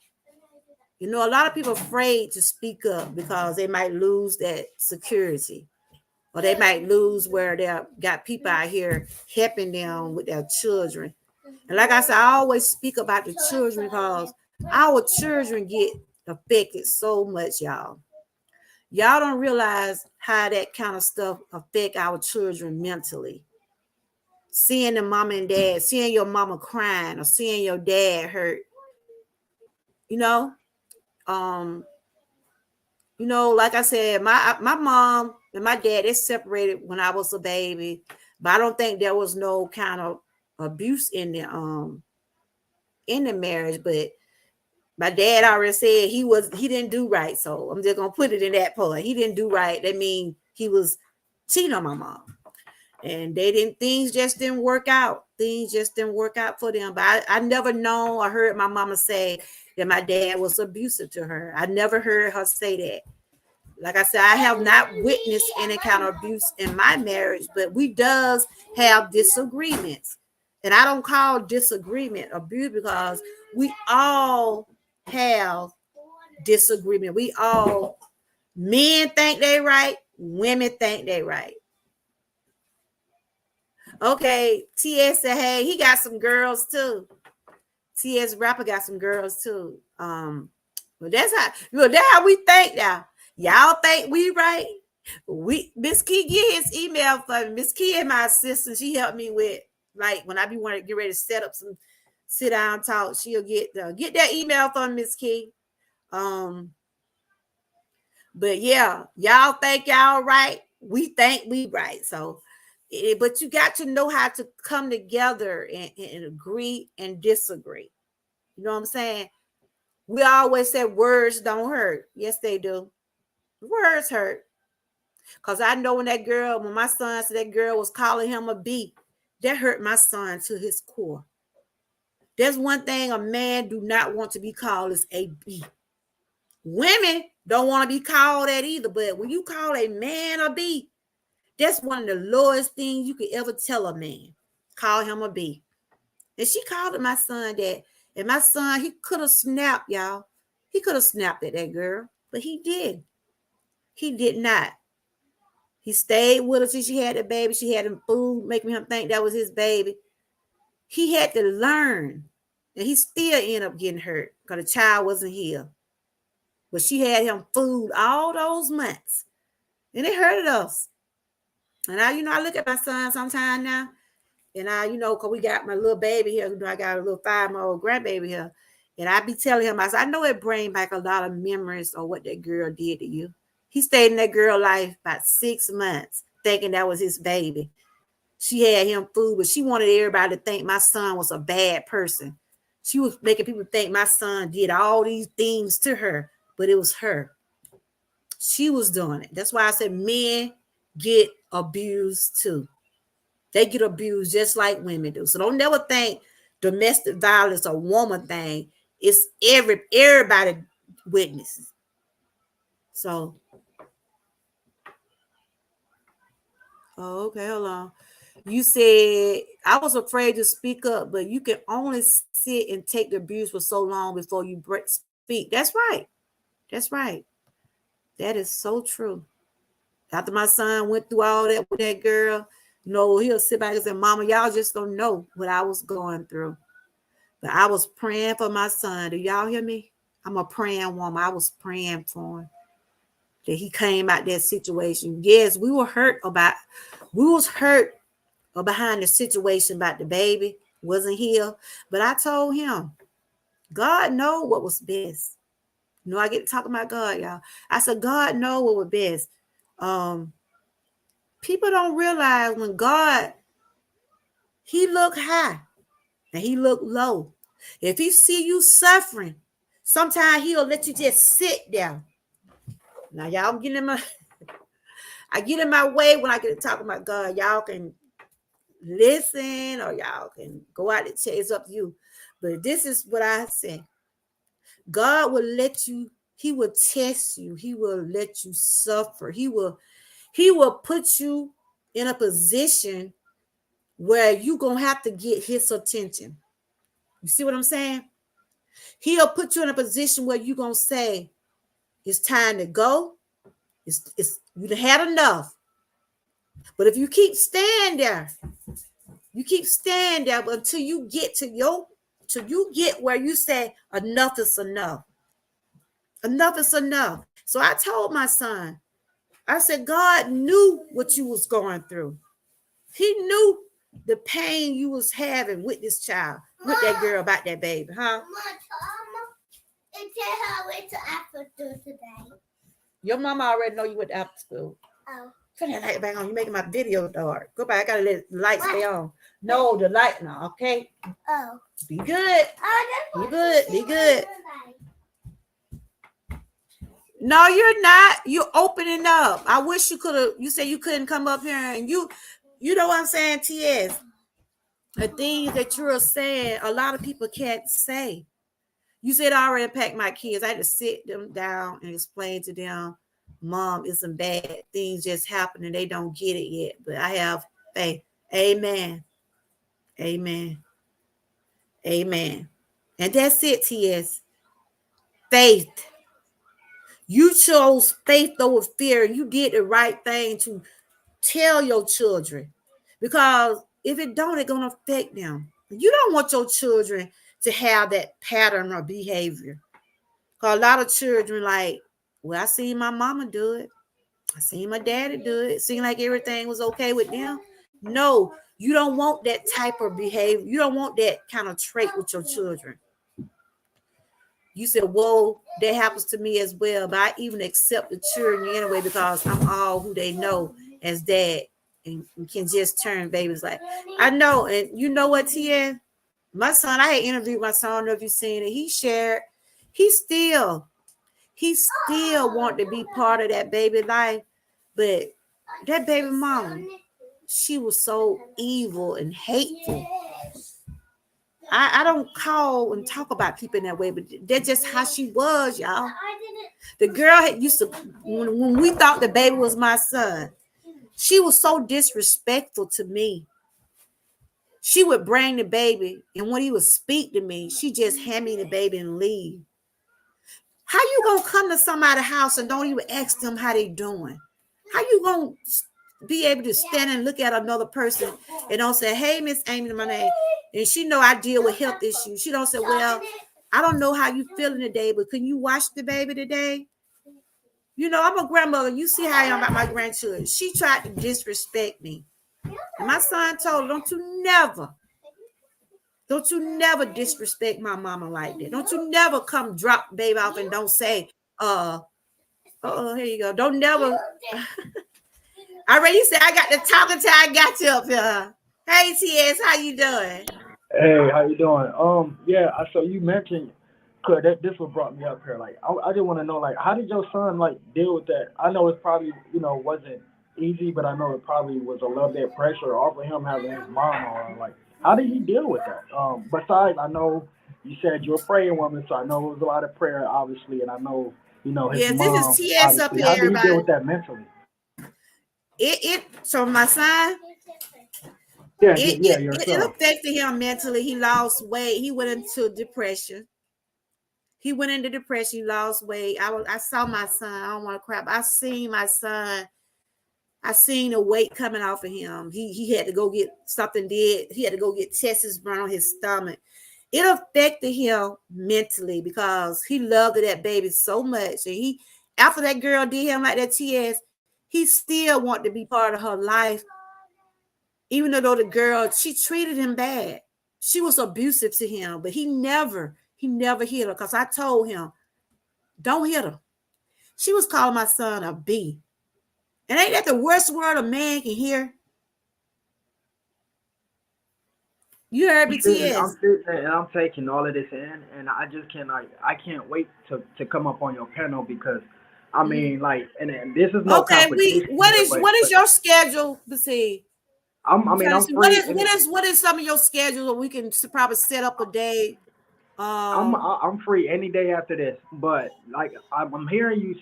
a lot of people are afraid to speak up because they might lose that security or they might lose where they got people out here helping them with their children. And like I said, I always speak about the children because our children get affected so much, y'all. Y'all don't realize how that kind of stuff affect our children mentally. Seeing the mama and dad, seeing your mama crying or seeing your dad hurt, like I said, my mom and my dad, they separated when I was a baby, but I don't think there was no kind of abuse in the marriage. But my dad already said he didn't do right, so I'm just gonna put it in that part. He didn't do right. That means he was cheating on my mom. And things just didn't work out. Things just didn't work out for them. But I never know or heard my mama say that my dad was abusive to her. I never heard her say that. Like I said, I have not witnessed any kind of abuse in my marriage, but we does have disagreements. And I don't call disagreement abuse because we all have disagreement. Men think they right, Women think they right. Okay, TS said, hey, he got some girls too. TS rapper got some girls too. But that's how we think now. Y'all think we right? We Miss Key get his email for me. Miss Key is my assistant. She helped me with like when I be wanting to get ready to set up some sit down talk. She'll get that email from Miss Key. But yeah, y'all think y'all right. We think we right. So, but you got to know how to come together and agree and disagree. You know what I'm saying? We always say words don't hurt. Yes, they do. Words hurt. Because I know when my son said that girl was calling him a B, that hurt my son to his core. There's one thing a man do not want to be called is a B. Women don't want to be called that either. But when you call a man a B, that's one of the lowest things you could ever tell a man. Call him a B. And she called my son that. And my son, he could have snapped, y'all. He could have snapped at that girl. But he did. He did not. He stayed with her till she had the baby. She had him food, making him think that was his baby. He had to learn. And he still ended up getting hurt because the child wasn't here. But she had him food all those months. And it hurted us. And I look at my son sometime now. And because we got my little baby here. I got a little 5-month-old grandbaby here. And I be telling him, I know it brings back a lot of memories of what that girl did to you. He stayed in that girl's life about 6 months, thinking that was his baby. She had him food, but she wanted everybody to think my son was a bad person. She was making people think my son did all these things to her, but it was her. She was doing it. That's why I said men get abused too. They get abused just like women do. So don't never think domestic violence a woman thing. It's everybody witnesses. So, okay, hold on. You said I was afraid to speak up, but you can only sit and take the abuse for so long before you speak. That's right. That's right. That is so true. After my son went through all that with that girl, he'll sit back and say, Mama, y'all just don't know what I was going through. But I was praying for my son. Do y'all hear me? I'm a praying woman. I was praying for him that he came out that situation. Yes, we was hurt behind the situation about the baby wasn't here. But I told him, God know what was best. I get to talk about God, y'all. I said, God know what was best. People don't realize when God, he look high and he look low. If he see you suffering, sometimes he'll let you just sit there. Now, y'all, I get in my way when I get to talk about God. Y'all can listen or y'all can go out and chase up you. But this is what I say. God will let you, he will test you. He will let you suffer. He will put you in a position where you're going to have to get his attention. You see what I'm saying? He'll put you in a position where you're going to say, it's time to go. You had enough. But if you keep staying there, until you get till you get where you say enough is enough. Enough is enough. So I told my son, I said, God knew what you was going through. He knew the pain you was having with this child, with that girl about that baby, huh? I went to after school today. Your mama already know you went to after school. Oh. Turn that light back on. You're making my video dark. Go back. I gotta let the light stay on. No, the light now, okay? Oh. Be good. Be good. Be good. No, you're not. You're opening up. I wish you could have. You said you couldn't come up here, and you know what I'm saying, TS. The things that you're saying, a lot of people can't say. You said I already packed my kids. I had to sit them down and explain to them, Mom, it's some bad things just happening. They don't get it yet, but I have faith. Amen. Amen. Amen. And that's it, TS. Faith. You chose faith over fear. You did the right thing to tell your children, because if it don't, it's gonna affect them. You don't want your children to have that pattern or behavior. Because a lot of children like, well, I seen my mama do it. I seen my daddy do it. It seemed like everything was okay with them. No, you don't want that type of behavior. You don't want that kind of trait with your children. You said, whoa, that happens to me as well. But I even accept the children anyway because I'm all who they know as dad and can just turn babies like. I know. And you know what, TN? My son, I had interviewed my son. I don't know if you've seen it. He shared, he still want to be part of that baby life. But that baby mama, she was so evil and hateful. I don't call and talk about people in that way, but that's just how she was, y'all. The girl had used to, when we thought the baby was my son, she was so disrespectful to me. She would bring the baby, and when he would speak to me, she just hand me the baby and leave. How you gonna come to somebody's house and don't even ask them how they doing? How you gonna be able to stand and look at another person and don't say, hey, Miss Amy, my name, and she know I deal with health issues. She don't say, well, I don't know how you feeling today, but can you watch the baby today? You know, I'm a grandmother. You see how I am about my grandchildren. She tried to disrespect me. And my son told her, don't you never disrespect my mama like that. Don't you never come drop baby off and don't say, here you go. Don't never. I already said I got the talk until I got you up here. Hey, TS, how you doing? Hey, how you doing? Yeah. So you mentioned, cause this what brought me up here. Like, I just want to know, like, how did your son like deal with that? I know it's probably wasn't easy, but I know it probably was a little bit pressure off of him having his mom on. Like, how did he deal with that? Besides, I know you said you're a praying woman, so I know it was a lot of prayer, obviously, and I know his Yes, this is mom, TS up obviously. here, How did he deal everybody. with that mentally? So my son, Yeah, yeah, it yourself. affected him mentally. He lost weight. He went into depression. He lost weight. I saw my son. I don't want to crap. I seen my son. I seen the weight coming off of him. He had to go get something did. He had to go get tests run on his stomach. It affected him mentally because he loved that baby so much. And he, after that girl did him like that, TS, he still wanted to be part of her life. Even though the girl, she treated him bad. She was abusive to him, but he never hit her because I told him, don't hit her. She was calling my son a B. And ain't that the worst word a man can hear? You heard me, I'm TS. sitting there and I'm taking all of this in, and I just can't like I can't wait to come up on your panel because I Mm-hmm. mean like and this is no Okay, competition what here, is what is but your schedule? Let's see. I I'm mean trying to I'm see free and what is some of your schedules where we can probably set up a day. Um, I'm free any day after this. But like I'm hearing you,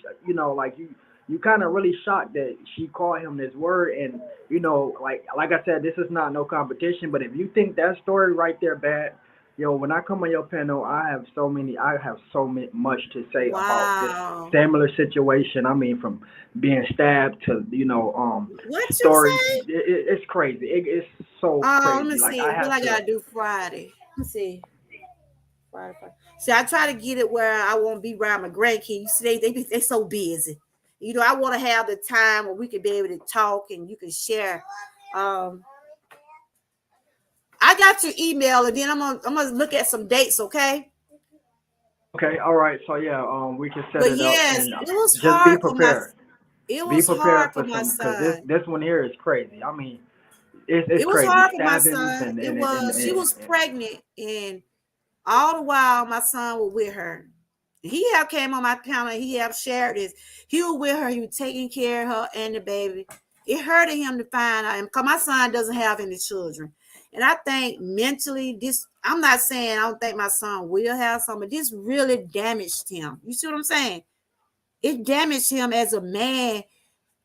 like you kind of really shocked that she called him this word, and like I said, this is not no competition. But if you think that story right there bad, when I come on your panel, I have much to say about this wow. similar situation. I mean, from being stabbed to What you stories. say? It's crazy. It's so Let me crazy. Like see. I What have I to. gotta do Friday. Let's see. Friday. See, I try to get it where I won't be around my grandkids. You see, they so busy. You know, I want to have the time where we can be able to talk and you can share. Um, I got your email, and then I'm gonna look at some dates, okay? Okay, all right. So yeah, we can set But it up yes, and it was just be hard for my prepared. it Be was hard prepared for for my some because this son. this one here is crazy. I mean, it's It was crazy hard for my stabbings son. and It and and, was. She and, was and pregnant, and all the while my son was with her. He have came on my panel. He have shared this. He was with her. He was taking care of her and the baby. It hurted him to find out, because my son doesn't have any children. And I think mentally, this, I'm not saying I don't think my son will have some, but this really damaged him. You see what I'm saying? It damaged him as a man.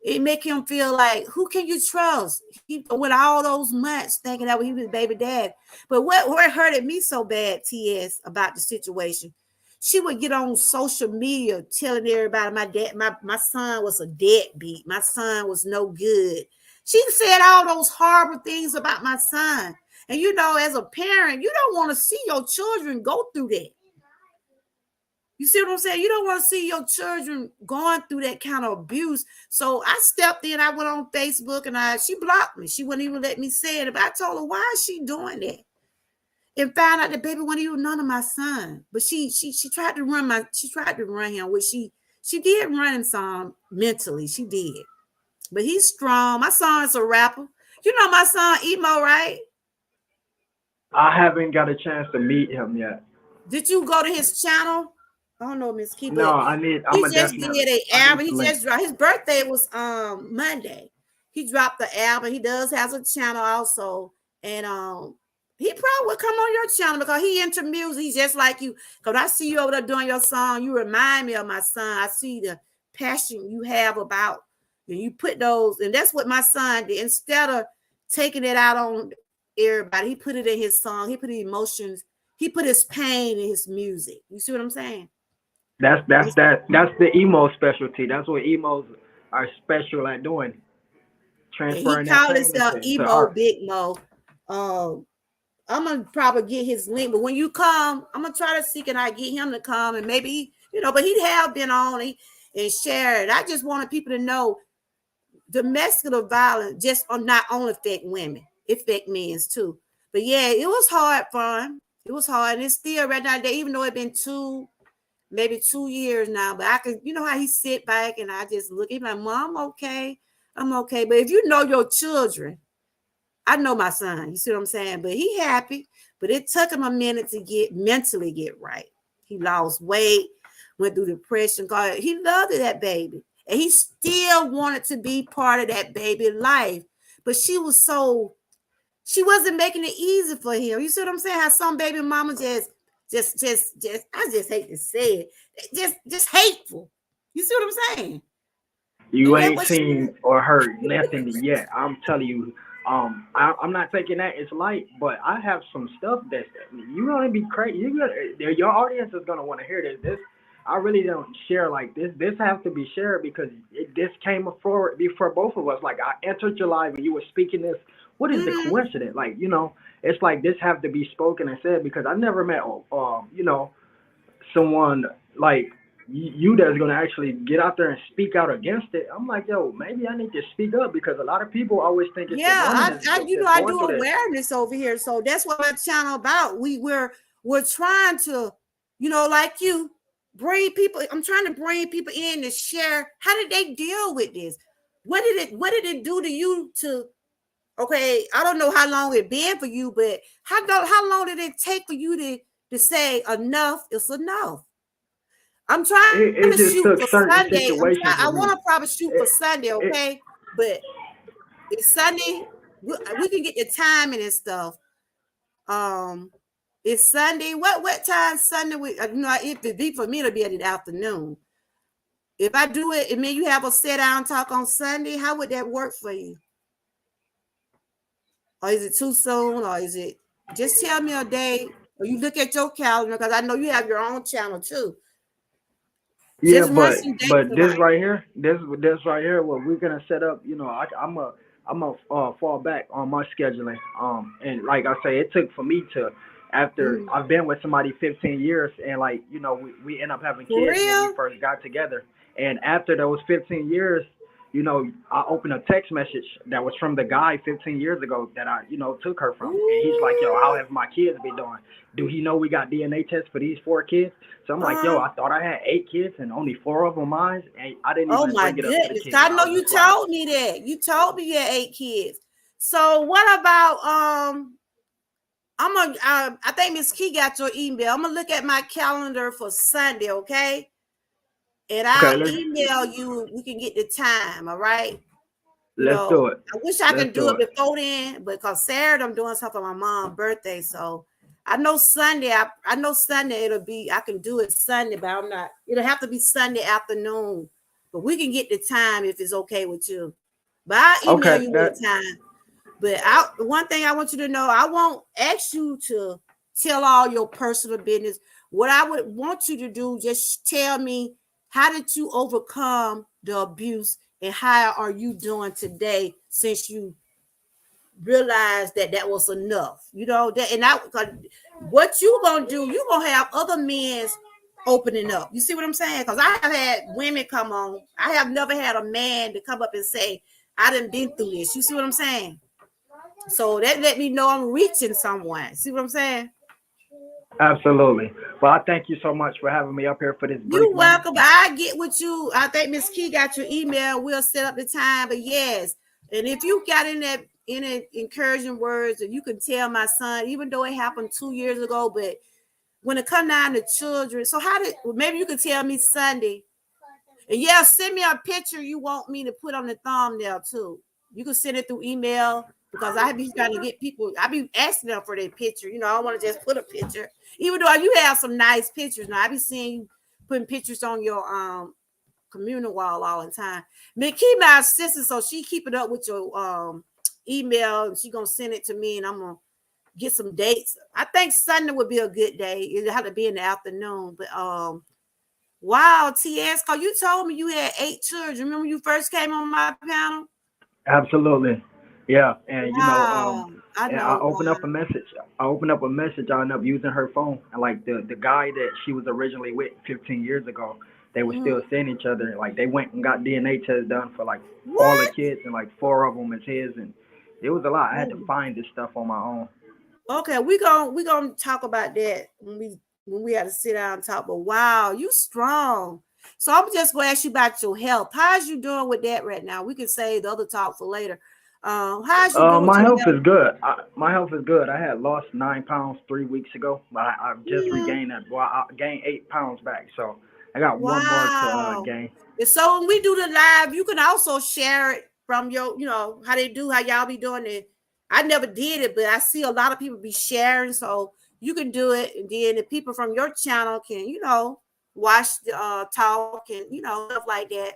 It make him feel like, who can you trust? He with all those months thinking that he was baby dad. But what hurted me so bad, TS, about the situation? she would get on social media telling everybody my son was a deadbeat. My son was no good. She said all those horrible things about my son. And you know, as a parent, you don't want to see your children go through that. You see what I'm saying? You don't want to see your children going through that kind of abuse. So I stepped in, I went on Facebook and she blocked me. She wouldn't even let me say it. But I told her, why is she doing that? And found out the baby wasn't even none of my son. But she tried to run him, which she did run him some mentally. She did. But he's strong. My son is a rapper. You know my son Emo, right? I haven't got a chance to meet him yet. Did you go to his channel? I don't know, Miss Key. No, I'm he a just definitely. did an album. He just dropped. His birthday was Monday. He dropped the album. He does has a channel also, and he probably will come on your channel because he into music. He's just like you. Because I see you over there doing your song. You remind me of my son. I see the passion you have about, and you put those, and that's what my son did. Instead of taking it out on everybody, he put it in his song. He put the emotions. He put his pain in his music. You see what I'm saying? That's the emo specialty. That's what emos are special at doing. Transferring he that called pain himself into Emo art. Big Mo. I'm gonna probably get his link, but when you come, I'm gonna try to see can I get him to come and maybe but he have been on and shared. I just wanted people to know domestic violence just not only affect women, it affect men too. But yeah, it was hard for him. It was hard, and it's still right now. Even though it's been maybe 2 years now, but I can, how he sit back and I just look, he's like, Mom, I'm okay. But if you know your children, I know my son, you see what I'm saying? But he happy, but it took him a minute to mentally get right. He lost weight, went through depression. God, he loved that baby. And he still wanted to be part of that baby life. But she wasn't making it easy for him. You see what I'm saying? How some baby mama just I just hate to say it. Just hateful. You see what I'm saying? You ain't seen or heard nothing yet. I'm telling you, I'm not taking that as light, but I have some stuff that you're gonna be crazy. Your audience is gonna want to hear this. I really don't share like this. This has to be shared because this came forward before both of us. Like I entered your live and you were speaking this. What is the coincidence? Like, it's like this have to be spoken and said because I never met, someone like you that's going to actually get out there and speak out against it. I'm like, yo, maybe I need to speak up because a lot of people always think it's I do awareness over here. So that's what my channel about. We're trying to, like you, bring people. I'm trying to bring people in to share. How did they deal with this? What did it do to you okay, I don't know how long it been for you, but how long did it take for you to say enough is enough? I'm trying to shoot for Sunday. I want to probably shoot for Sunday, okay? But it's Sunday. We can get the timing and stuff. It's Sunday. What time Sunday? If it be for me to be at the afternoon. If I do it, it mean you have a sit down talk on Sunday. How would that work for you? Or is it too soon? Or is it just tell me a day? Or you look at your calendar because I know you have your own channel too. Yeah, but this right here, what we're gonna set up. I'm a fall back on my scheduling. And like I say, it took for me to after I've been with somebody 15 years, and like we end up having kids when we first got together. And after those 15 years, I opened a text message that was from the guy 15 years ago that I, took her from. And he's like, yo, how have my kids been doing? Do he know we got DNA tests for these 4 kids? So I'm like, yo, I thought I had 8 kids and only 4 of them mine. And I didn't even bring it up to the kids. I know you told me that. You told me you had 8 kids. So what about, I think Miss Key got your email. I'm going to look at my calendar for Sunday, okay? And I'll email you. We can get the time. All right. Let's do it. I wish I could do it before then, because Saturday I'm doing something for my mom's birthday. So I know Sunday. I know Sunday it'll be. I can do it Sunday, but I'm not. It'll have to be Sunday afternoon. But we can get the time if it's okay with you. But I'll email you the time. But one thing I want you to know, I won't ask you to tell all your personal business. What I would want you to do, just tell me, how did you overcome the abuse and how are you doing today since you realized that was enough? You know, that, and what you gonna do, you gonna have other men's opening up. You see what I'm saying? Because I have had women come on. I have never had a man to come up and say, I done been through this. You see what I'm saying? So that let me know I'm reaching someone. See what I'm saying? Absolutely. Well, I thank you so much for having me up here for this brief You're moment. welcome. I get with you. I think Miss Key got your email. We'll set up the time. But yes, and if you got any encouraging words, and you can tell my son, even though it happened 2 years ago, but when it come down to children, so maybe you could tell me Sunday. And yeah, send me a picture you want me to put on the thumbnail too. You can send it through email because I be trying to get people. I be asking them for their picture. You know, I don't want to just put a picture, even though you have some nice pictures. Now I be seeing you putting pictures on your communal wall all the time. Mickey, my sister, so she keep it up with your email, and she gonna send it to me, and I'm gonna get some dates. I think Sunday would be a good day. It had to be in the afternoon, but wow, TS, because you told me you had 8 children. Remember you first came on my panel? Absolutely. Yeah. And Wow. I and know. I opened up a message. I ended up using her phone. And like the guy that she was originally with 15 years ago, they were still seeing each other. Like they went and got DNA tests done for like all the kids, and like 4 of them is his, and it was a lot. I had to find this stuff on my own. Okay, we gonna talk about that when we had to sit down and talk. But wow, you strong. So I'm just gonna ask you about your health. How's you doing with that right now? We can save the other talk for later. How's you doing with My your health health? is good. My health is good. I had lost 9 pounds 3 weeks ago, but I've just regained that. Well, I gained 8 pounds back, so I got one more to Wow. gain. And so when we do the live, you can also share it from your, how y'all be doing it. I never did it, but I see a lot of people be sharing, so you can do it, and then the people from your channel can, watch the talk and stuff like that.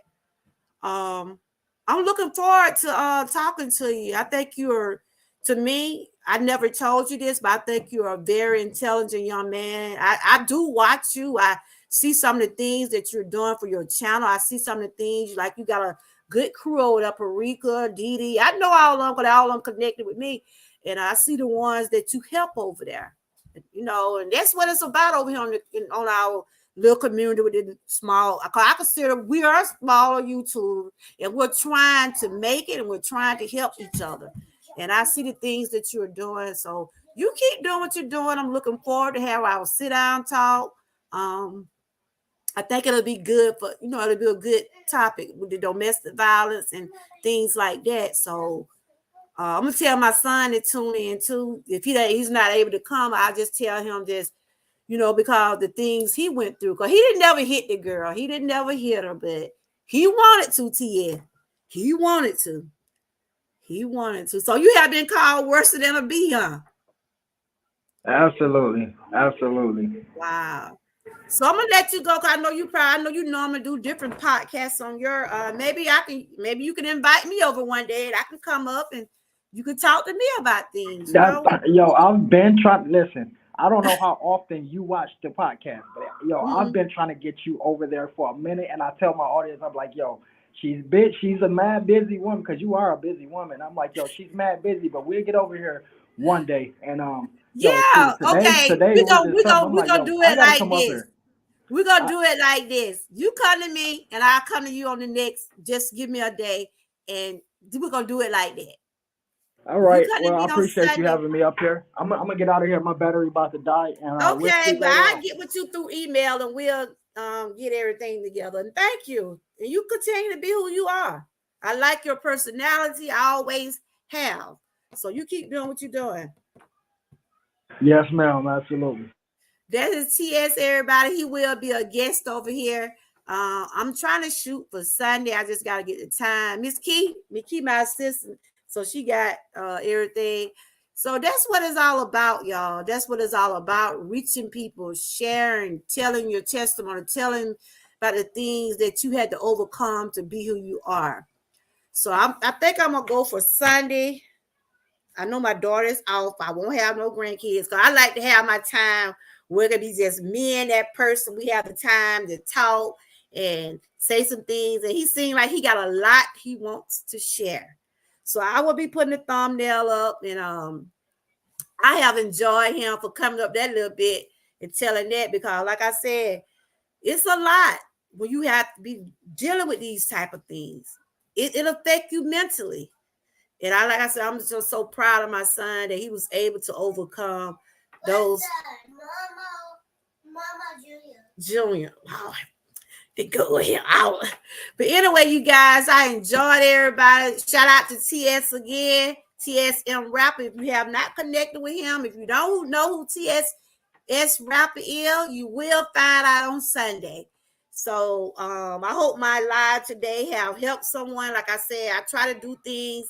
I'm looking forward to talking to you. I think to me, I never told you this, but I think you're a very intelligent young man. I do watch you. I see some of the things that you're doing for your channel. I see some of the things, like you got a good crew over there, Parika, Dee Dee. I know all of them because all of them connected with me. And I see the ones that you help over there. And that's what it's about over here on our little community with the small. I consider we are a smaller YouTube, and we're trying to make it, and we're trying to help each other. And I see the things that you're doing. So you keep doing what you're doing. I'm looking forward to have our sit down talk. I think it'll be good it'll be a good topic with the domestic violence and things like that. So I'm gonna tell my son to tune in too. If he's not able to come, I'll just tell him just, because the things he went through. Because he didn't never hit the girl. He didn't never hit her, but he wanted to, TS. He wanted to. He wanted to. So you have been called worse than a bee, huh? Absolutely. Absolutely. Wow. So I'm gonna let you go because I know you normally do different podcasts on your maybe you can invite me over one day and I can come up and you can talk to me about things, I've been trying to listen. I don't know how often you watch the podcast, but I've been trying to get you over there for a minute, and I tell my audience, I'm like, she's a mad busy woman, because you are a busy woman. I'm like, she's mad busy, but we'll get over here one day. And today we was just something. I'm we like, gonna do I it gotta like come this. up here. We're gonna do it like this. You come to me and I'll come to you on the next. Just give me a day, and we're gonna do it like that. All right. Well, I appreciate you having me up here. I'm gonna get out of here. My battery about to die, and we'll okay, speak but later I'll on. get with you through email, and we'll get everything together. And thank you. And you continue to be who you are. I like your personality. I always have. So you keep doing what you're doing. Yes, ma'am. Absolutely. That is TS, everybody. He will be a guest over here. I'm trying to shoot for Sunday. I just got to get the time. Miss Key, my assistant. So she got everything. So that's what it's all about, y'all. That's what it's all about. Reaching people, sharing, telling your testimony, telling about the things that you had to overcome to be who you are. So I think I'm going to go for Sunday. I know my daughter's off. I won't have no grandkids. So I like to have my time where it can be just me and that person. We have the time to talk and say some things. And he seemed like he got a lot he wants to share. So I will be putting the thumbnail up, and I have enjoyed him for coming up that little bit and telling that, because like I said, it's a lot when you have to be dealing with these type of things. It affect you mentally. And like I said, I'm just so proud of my son that he was able to overcome those. Mama Junior. Oh, they go here out. But anyway, you guys, I enjoyed everybody. Shout out to TS again. TSM Rapper. If you have not connected with him, if you don't know who TS Rapper is, you will find out on Sunday. So I hope my live today have helped someone. Like I said, I try to do things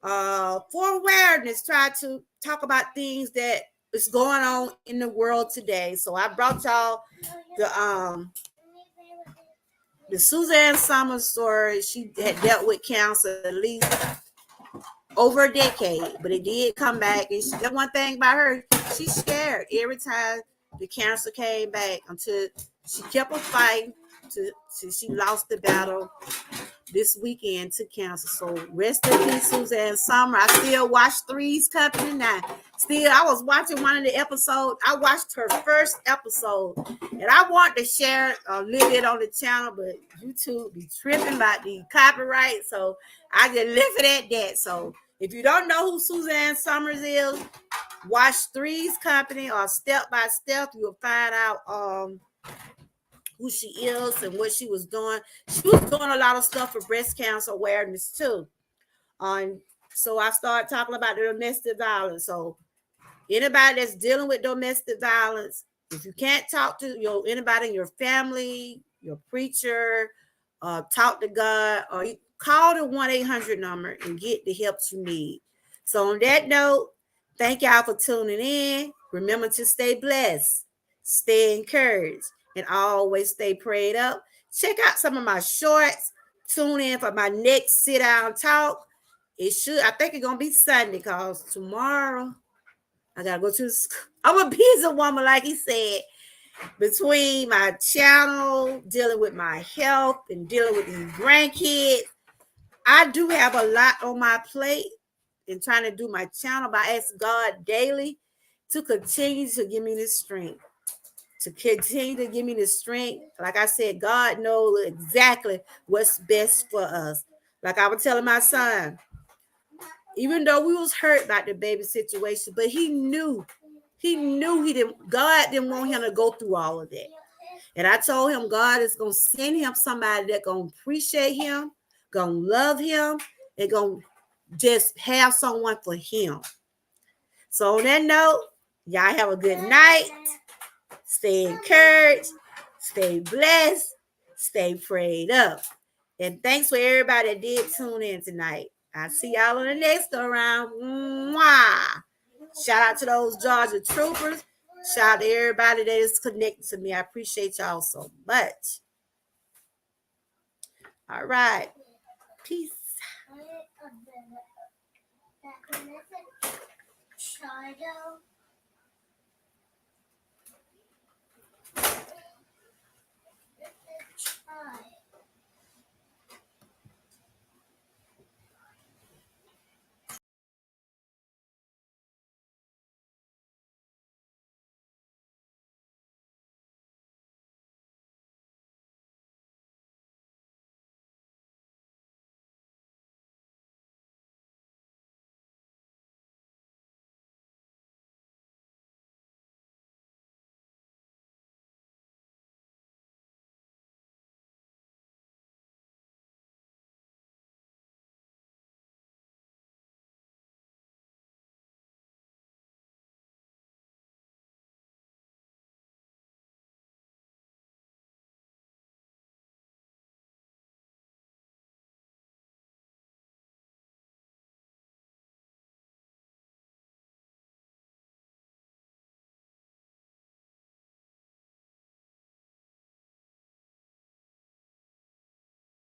for awareness, try to talk about things that is going on in the world today. So I brought y'all the Suzanne Summers story. She had dealt with cancer at least over a decade, but it did come back. And the one thing about her, she's scared every time the cancer came back, until she kept on fighting till she lost the battle this weekend to cancer. So rest in peace, Suzanne Summer. I still watch Three's Company now. Still, I was watching one of the episodes. I watched her first episode, and I want to share a little bit on the channel, but YouTube be tripping about the copyright, so I just left it at that. So if you don't know who Suzanne Summers is, watch Three's Company or Step by Step. You'll find out who she is and what she was doing. She was doing a lot of stuff for breast cancer awareness too. So I started talking about the domestic violence. So anybody that's dealing with domestic violence, if you can't talk to anybody in your family, your preacher, talk to God, or you call the 1-800 number and get the help you need. So on that note, thank y'all for tuning in. Remember to stay blessed, stay encouraged, and always stay prayed up. Check out some of my shorts. Tune in for my next sit down talk. I think it's gonna be Sunday, because tomorrow I gotta go to school. I'm a busy woman, like he said, between my channel, dealing with my health, and dealing with these grandkids. I do have a lot on my plate in trying to do my channel, but I ask God daily to continue to give me the strength. Like I said, God knows exactly what's best for us. Like I was telling my son, even though we was hurt about the baby situation, but he knew God didn't want him to go through all of that. And I told him God is going to send him somebody that's going to appreciate him, going to love him, and going to just have someone for him. So on that note, y'all have a good night. Stay encouraged, stay blessed, stay prayed up. And thanks for everybody that did tune in tonight. I'll see y'all on the next go round. Mwah. Shout out to those Georgia troopers. Shout out to everybody that is connected to me. I appreciate y'all so much. All right. Peace. Shadow.